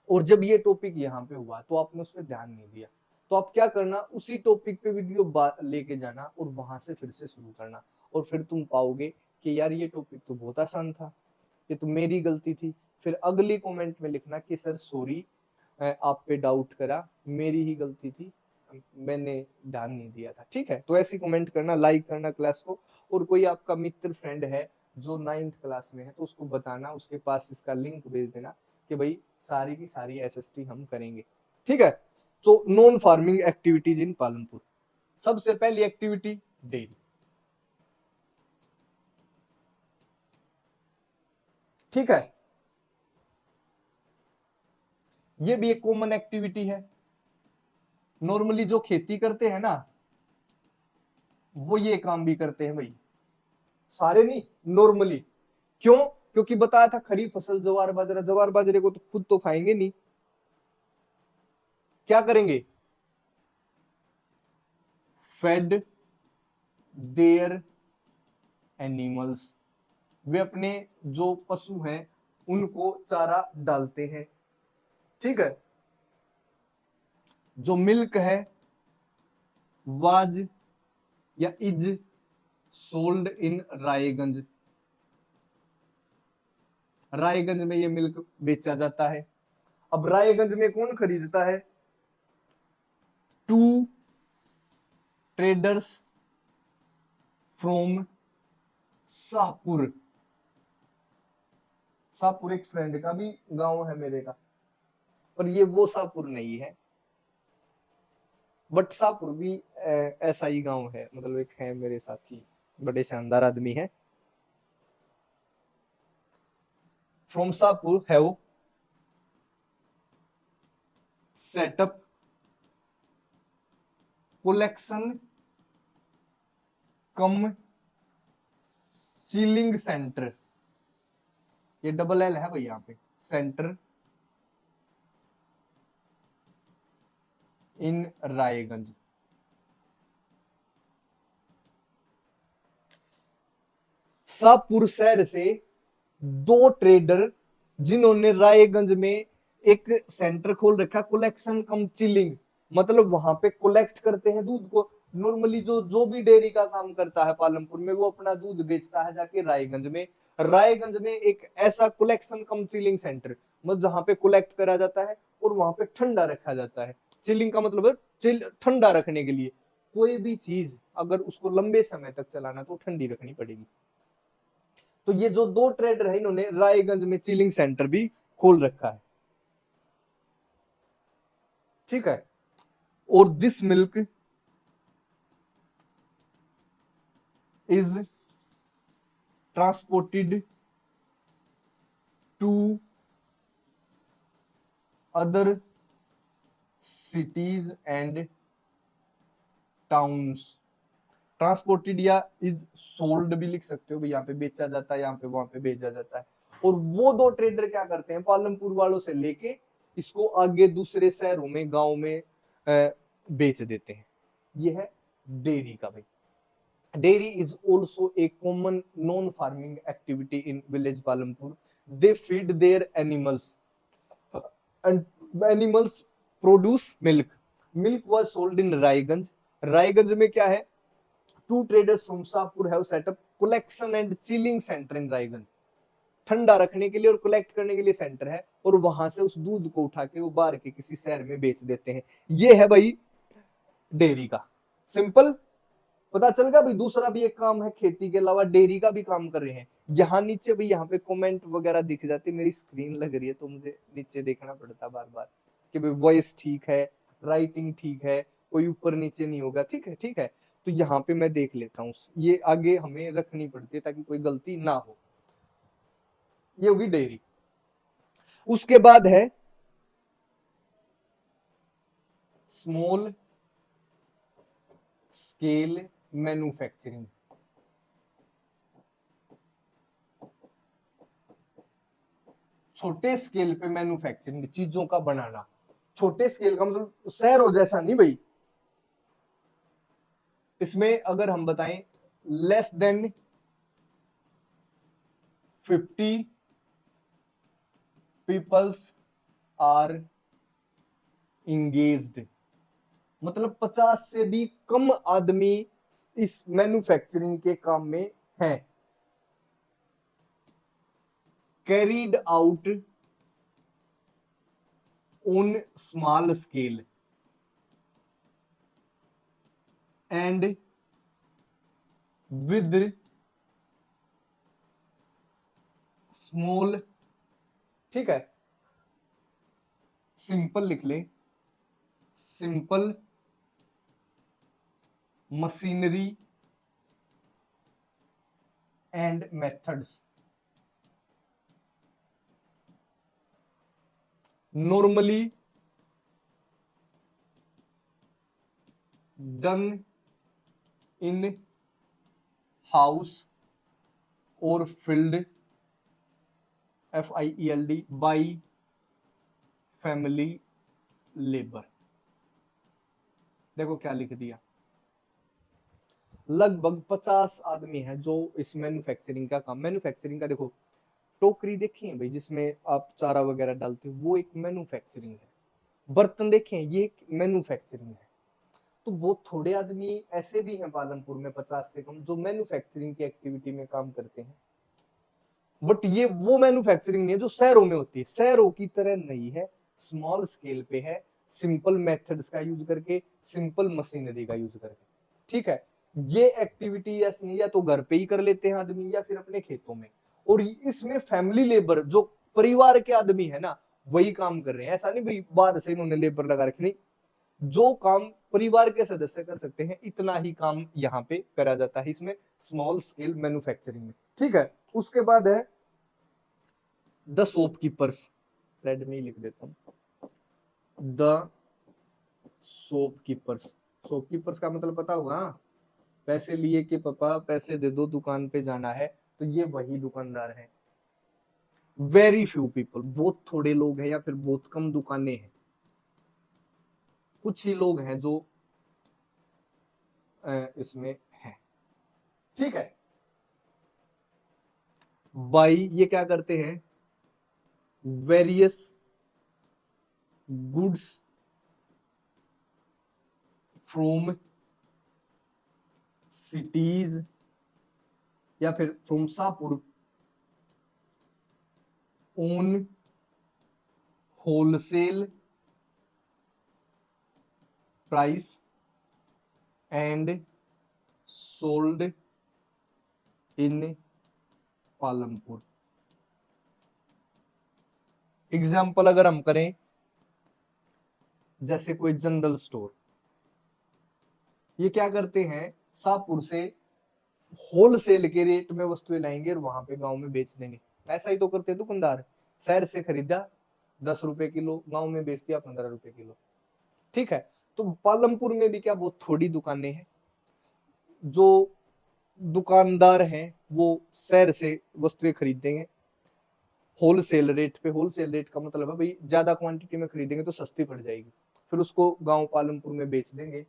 और जब ये टॉपिक यहाँ पे हुआ तो आपने उस पर ध्यान नहीं दिया, तो आप क्या करना, उसी टॉपिक पे वीडियो लेके जाना और वहां से फिर से शुरू करना, और फिर तुम पाओगे कि यार ये टॉपिक तो बहुत आसान था, ये तो मेरी गलती थी। फिर अगली कमेंट में लिखना कि सर सॉरी, आप पे डाउट करा, मेरी ही गलती थी, मैंने ध्यान नहीं दिया था। ठीक है, तो ऐसी कमेंट करना, लाइक करना क्लास को, और कोई आपका मित्र फ्रेंड है जो 9th क्लास में है तो उसको बताना, उसके पास इसका लिंक भेज देना कि भाई सारी की सारी एसएसटी हम करेंगे। ठीक है, तो non farming activities in Palanpur, सबसे पहली एक्टिविटी डेयरी। ठीक है, ये भी एक कॉमन एक्टिविटी है, नॉर्मली जो खेती करते हैं ना वो ये काम भी करते हैं भाई, सारे नहीं, नॉर्मली। क्यों? क्योंकि बताया था खरीफ फसल ज्वार बाजरा, ज्वार बाजरे को तो खुद तो खाएंगे नहीं, क्या करेंगे, फेड देयर एनिमल्स, वे अपने जो पशु हैं उनको चारा डालते हैं। ठीक है, जो मिल्क है वाज या is sold in Raiganj, Raiganj में ये मिल्क बेचा जाता है। अब रायगंज में कौन खरीदता है, to traders from Shahpur, Shahpur एक फ्रेंड का भी गांव है मेरे का, पर ये वो शाहपुर नहीं है, बट शाहपुर भी ऐसा ही गांव है। मतलब एक है मेरे साथी, बड़े शानदार आदमी है। From Shahpur have setup collection come chilling centre, ये डबल एल है भाई यहाँ पे, सेंटर इन रायगंज। शाहपुर शहर से 2 ट्रेडर जिन्होंने रायगंज में एक सेंटर खोल रखा, कलेक्शन कम चिलिंग, मतलब वहां पे कलेक्ट करते हैं दूध को। नॉर्मली जो भी डेयरी का काम करता है पालमपुर में, वो अपना दूध बेचता है जाके रायगंज में। रायगंज में एक ऐसा कलेक्शन कम चिलिंग सेंटर, मतलब जहां पे कलेक्ट करा जाता है और वहां पे ठंडा रखा जाता है। चिलिंग का मतलब है ठंडा रखने के लिए। कोई भी चीज अगर उसको लंबे समय तक चलाना तो ठंडी रखनी पड़ेगी। तो ये जो 2 ट्रेडर है, इन्होंने रायगंज में चिलिंग सेंटर भी खोल रखा है, ठीक है। और this milk is transported to other cities and towns. Transported या इज सोल्ड भी लिख सकते हो, यहाँ पे बेचा जाता है, यहाँ पे वहां पे भेजा जाता है। और वो 2 ट्रेडर क्या करते हैं, पालमपुर वालों से लेके इसको आगे दूसरे शहरों में, गांव में बेच देते हैं। ये है डेयरी का भाई। Dairy is also a common noun farming activity in village Palampur. They feed there animals and animals produce milk. Milk was sold in Raiganj. Raiganj में क्या है, 2 traders from Shahpur have set up collection and chilling center in Raiganj. ठंडा रखने के लिए और collect करने के लिए सेंटर है, और वहां से उस दूध को उठा के वो बाहर के किसी शहर में बेच देते हैं। ये है भाई डेयरी का। सिंपल पता चल गया भाई। दूसरा भी एक काम है, खेती के अलावा डेयरी का भी काम कर रहे हैं। यहाँ नीचे भाई, यहाँ पे कमेंट वगैरह दिख जाते, मेरी स्क्रीन लग रही है तो मुझे नीचे देखना पड़ता बार बार कि भाई वॉइस ठीक है, राइटिंग ठीक है, कोई ऊपर नीचे नहीं होगा, ठीक है ठीक है। तो यहाँ पे मैं देख लेता हूँ, ये आगे हमें रखनी पड़ती है ताकि कोई गलती ना हो। ये होगी डेयरी। उसके बाद है स्मॉल स्केल मैन्युफैक्चरिंग। छोटे स्केल पे मैन्युफैक्चरिंग, चीजों का बनाना। छोटे स्केल का मतलब शहरों जैसा नहीं भाई। इसमें अगर हम बताएं less than 50 peoples are engaged, मतलब 50 से भी कम आदमी इस मैन्युफैक्चरिंग के काम में हैं। Carried out on small scale and with small, ठीक है, सिंपल लिख ले, simple machinery and methods normally done in house or field, FIELD, by family labor। देखो क्या लिख दिया, लगभग 50 आदमी हैं जो इस मैन्युफैक्चरिंग का काम। मैन्युफैक्चरिंग का देखो, टोकरी देखी है भाई जिसमें आप चारा वगैरह डालते हो, वो एक मैन्युफैक्चरिंग है। बर्तन देखे हैं, ये एक मैन्युफैक्चरिंग है। तो बहुत थोड़े आदमी ऐसे भी हैं पालमपुर में, 50 से कम, जो मैन्युफैक्चरिंग की एक्टिविटी में काम करते हैं। बट ये वो मैन्युफैक्चरिंग नहीं है जो शहरों में होती है, शहरों की तरह नहीं है, स्मॉल स्केल पे है, सिंपल मेथड्स का यूज करके, सिंपल मशीनरी का यूज करके, ठीक है। ये एक्टिविटी ऐसी या तो घर पे ही कर लेते हैं आदमी, या फिर अपने खेतों में। और इसमें फैमिली लेबर, जो परिवार के आदमी है ना, वही काम कर रहे हैं। ऐसा नहीं भाई बाहर से इन्होंने लेबर लगा रखी, नहीं, जो काम परिवार के सदस्य कर सकते हैं इतना ही काम यहाँ पे करा जाता है इसमें, स्मॉल स्केल मैन्युफैक्चरिंग में। ठीक है, उसके बाद है द शॉपकीपर्स, रेड में ही लिख देता हूँ, द शॉपकीपर्स। शॉपकीपर्स का मतलब पता होगा, पैसे लिए कि पापा पैसे दे दो, दुकान पे जाना है, तो ये वही दुकानदार है। वेरी फ्यू पीपल, बहुत थोड़े लोग हैं या फिर बहुत कम दुकानें हैं, कुछ ही लोग हैं जो इसमें हैं। ठीक है, बाई ये क्या करते हैं, वेरियस गुड्स फ्रॉम सिटीज या फिर from Shahpur on wholesale price and sold in Palampur. Example अगर हम करें, जैसे कोई जनरल स्टोर, ये क्या करते हैं, शाहपुर से होलसेल के रेट में वस्तुएं लाएंगे और वहां पे गांव में बेच देंगे। ऐसा ही तो करते हैं दुकानदार, शहर से खरीदा 10 रुपए किलो, गांव में बेच दिया 15 रुपए किलो। ठीक है, तो पालमपुर में भी क्या बहुत थोड़ी दुकानें हैं, जो दुकानदार हैं वो शहर से वस्तुएं खरीदेंगे होलसेल रेट पे। होलसेल रेट का मतलब है भाई ज्यादा क्वांटिटी में खरीदेंगे तो सस्ती पड़ जाएगी, फिर उसको गांव पालमपुर में बेच देंगे।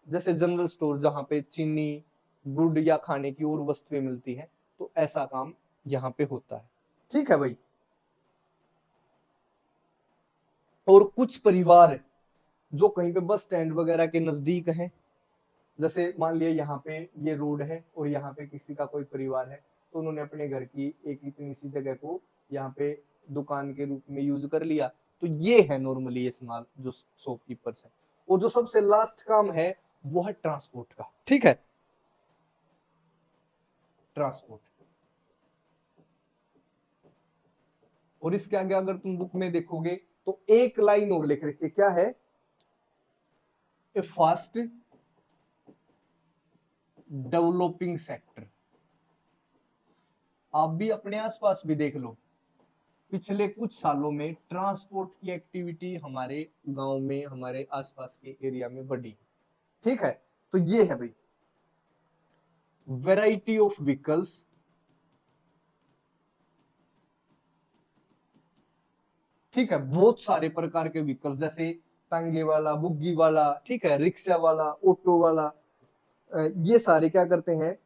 जैसे जनरल स्टोर जहां पे चीनी, गुड़ या खाने की और वस्तुएं मिलती हैं, तो ऐसा काम यहाँ पे होता है। ठीक है भाई, और कुछ परिवार जो कहीं पे बस स्टैंड वगैरह के नजदीक हैं, जैसे मान लिया यहाँ पे ये रोड है और यहाँ पे किसी का कोई परिवार है, तो उन्होंने अपने घर की एक इतनी सी जगह को यहाँ पे दुकान के रूप में यूज कर लिया, तो ये है नॉर्मली ये स्मॉल जो शॉपकीपर्स है। और जो सबसे लास्ट काम है वो है ट्रांसपोर्ट का। ठीक है, ट्रांसपोर्ट, और इसके आगे अगर तुम बुक में देखोगे तो एक लाइन और लिख रखी है, क्या है, ए फास्ट डेवलपिंग सेक्टर। आप भी अपने आसपास भी देख लो, पिछले कुछ सालों में ट्रांसपोर्ट की एक्टिविटी हमारे गांव में, हमारे आसपास के एरिया में बढ़ी। ठीक है, तो ये है भाई वैरायटी ऑफ व्हीकल्स, ठीक है, बहुत सारे प्रकार के व्हीकल्स, जैसे टांगे वाला, बुग्गी वाला, ठीक है, रिक्शा वाला, ऑटो वाला, ये सारे क्या करते हैं,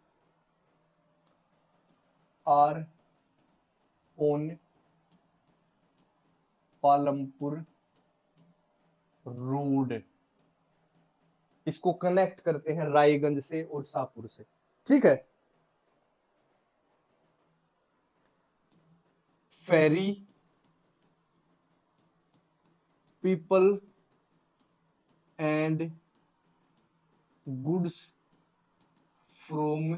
आर ऑन पालमपुर रोड, इसको कनेक्ट करते हैं रायगंज से और शाहपुर से। ठीक है, ferry people and goods from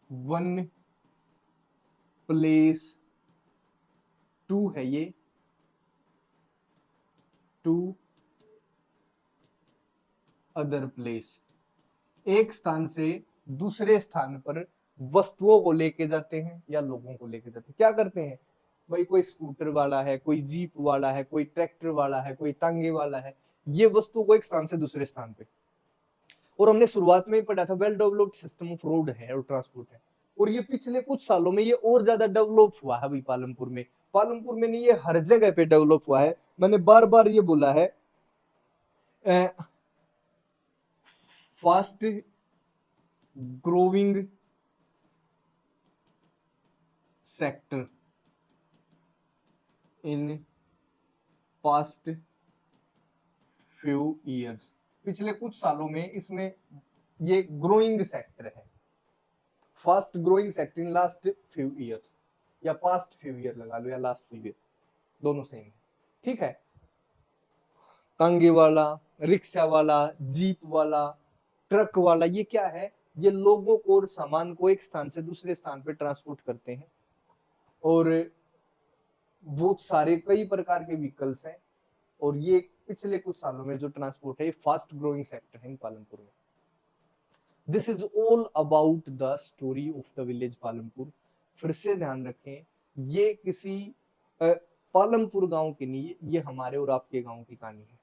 one place to, है ये, टू अदर प्लेस, एक स्थान से दूसरे स्थान पर वस्तुओं को लेके जाते हैं या लोगों को लेके जाते हैं। क्या करते हैं भाई, कोई स्कूटर वाला है, कोई जीप वाला है, कोई ट्रैक्टर वाला है, कोई तांगे वाला है, ये वस्तु को एक स्थान से दूसरे स्थान पे, और हमने शुरुआत में ही पढ़ा था well developed system of road है और ट्रांसपोर्ट है, और ये पिछले कुछ सालों में ये और ज्यादा डेवलप हुआ है भाई पालमपुर में। पालमपुर में नहीं, ये हर जगह पे डेवलप हुआ है। मैंने बार बार ये बोला है, fast growing sector in past few years, पिछले कुछ सालों में इसमें ये ग्रोइंग सेक्टर है, fast growing sector in last few years, या पास्ट फ्यू ईयर लगा लो या लास्ट फ्यू ईयर, दोनों सेम है। ठीक है, तांगे वाला, रिक्शा वाला, जीप वाला, ट्रक वाला, ये क्या है, ये लोगों को और सामान को एक स्थान से दूसरे स्थान पर ट्रांसपोर्ट करते हैं, और बहुत सारे कई प्रकार के व्हीकल्स हैं, और ये पिछले कुछ सालों में जो ट्रांसपोर्ट है ये फास्ट ग्रोइंग सेक्टर है इन पालमपुर में। This is all about the story of the village Palampur. फिर से ध्यान रखें, ये किसी पालमपुर गांव की नहीं, ये हमारे और आपके गांव की कहानी है।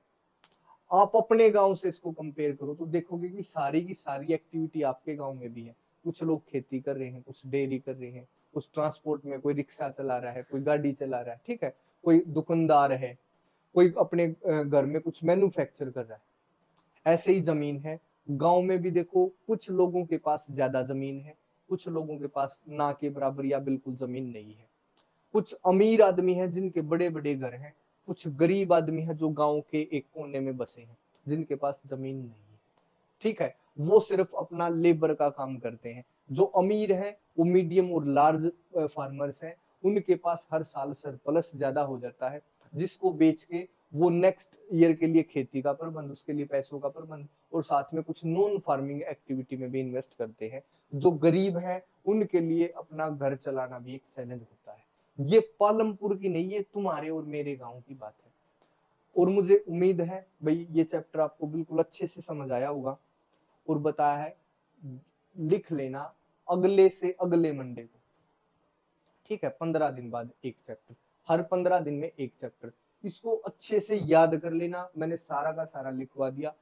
आप अपने गांव से इसको कंपेयर करो तो देखोगे कि सारी की सारी एक्टिविटी आपके गांव में भी है। कुछ लोग खेती कर रहे हैं, कुछ डेयरी कर रहे हैं, कुछ ट्रांसपोर्ट में, कोई रिक्शा चला रहा है, कोई गाड़ी चला रहा है, ठीक है, कोई दुकानदार है, कोई अपने घर में कुछ मैन्युफैक्चर कर रहा है। ऐसे ही जमीन है गांव में भी, देखो कुछ लोगों के पास ज्यादा जमीन है, कुछ लोगों के पास ना के बराबर या बिल्कुल जमीन नहीं है। कुछ अमीर आदमी हैं जिनके बड़े बड़े घर हैं, कुछ गरीब आदमी हैं जो गांव के एक कोने में बसे हैं, जिनके पास जमीन नहीं है, ठीक है, वो सिर्फ अपना लेबर का काम करते हैं। जो अमीर है वो मीडियम और लार्ज फार्मर्स हैं, उनके पास हर साल सरप्लस ज्यादा हो जाता है, जिसको बेच के वो नेक्स्ट ईयर के लिए खेती का प्रबंध, उसके लिए पैसों का प्रबंध, और साथ में कुछ नॉन फार्मिंग एक्टिविटी में भी इन्वेस्ट करते हैं। जो गरीब है उनके लिए अपना घर चलाना भी एक चैलेंज होता है। ये पालमपुर की नहीं, ये तुम्हारे और मेरे गांव की बात है। और मुझे उम्मीद है भाई ये चैप्टर आपको बिल्कुल अच्छे से समझ आया होगा, और बताया है, लिख लेना अगले से अगले मंडे को, ठीक है, 15 दिन बाद एक चैप्टर, हर 15 दिन में एक चैप्टर, इसको अच्छे से याद कर लेना। मैंने सारा का सारा लिखवा दिया।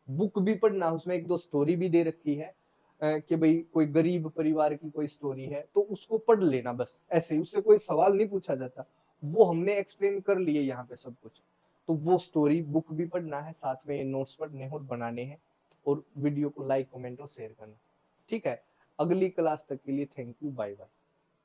बुक भी पढ़ना, उसमें एक दो स्टोरी भी दे रखी है कि भाई कोई गरीब परिवार की कोई स्टोरी है तो उसको पढ़ लेना, बस ऐसे, उससे कोई सवाल नहीं पूछा जाता, वो हमने एक्सप्लेन कर लिए यहाँ पे सब कुछ। तो वो स्टोरी बुक भी पढ़ना है, साथ में नोट्स पढ़ने और बनाने हैं, और वीडियो को लाइक कमेंट और शेयर करना, ठीक है। अगली क्लास तक के लिए थैंक यू, बाय बाय।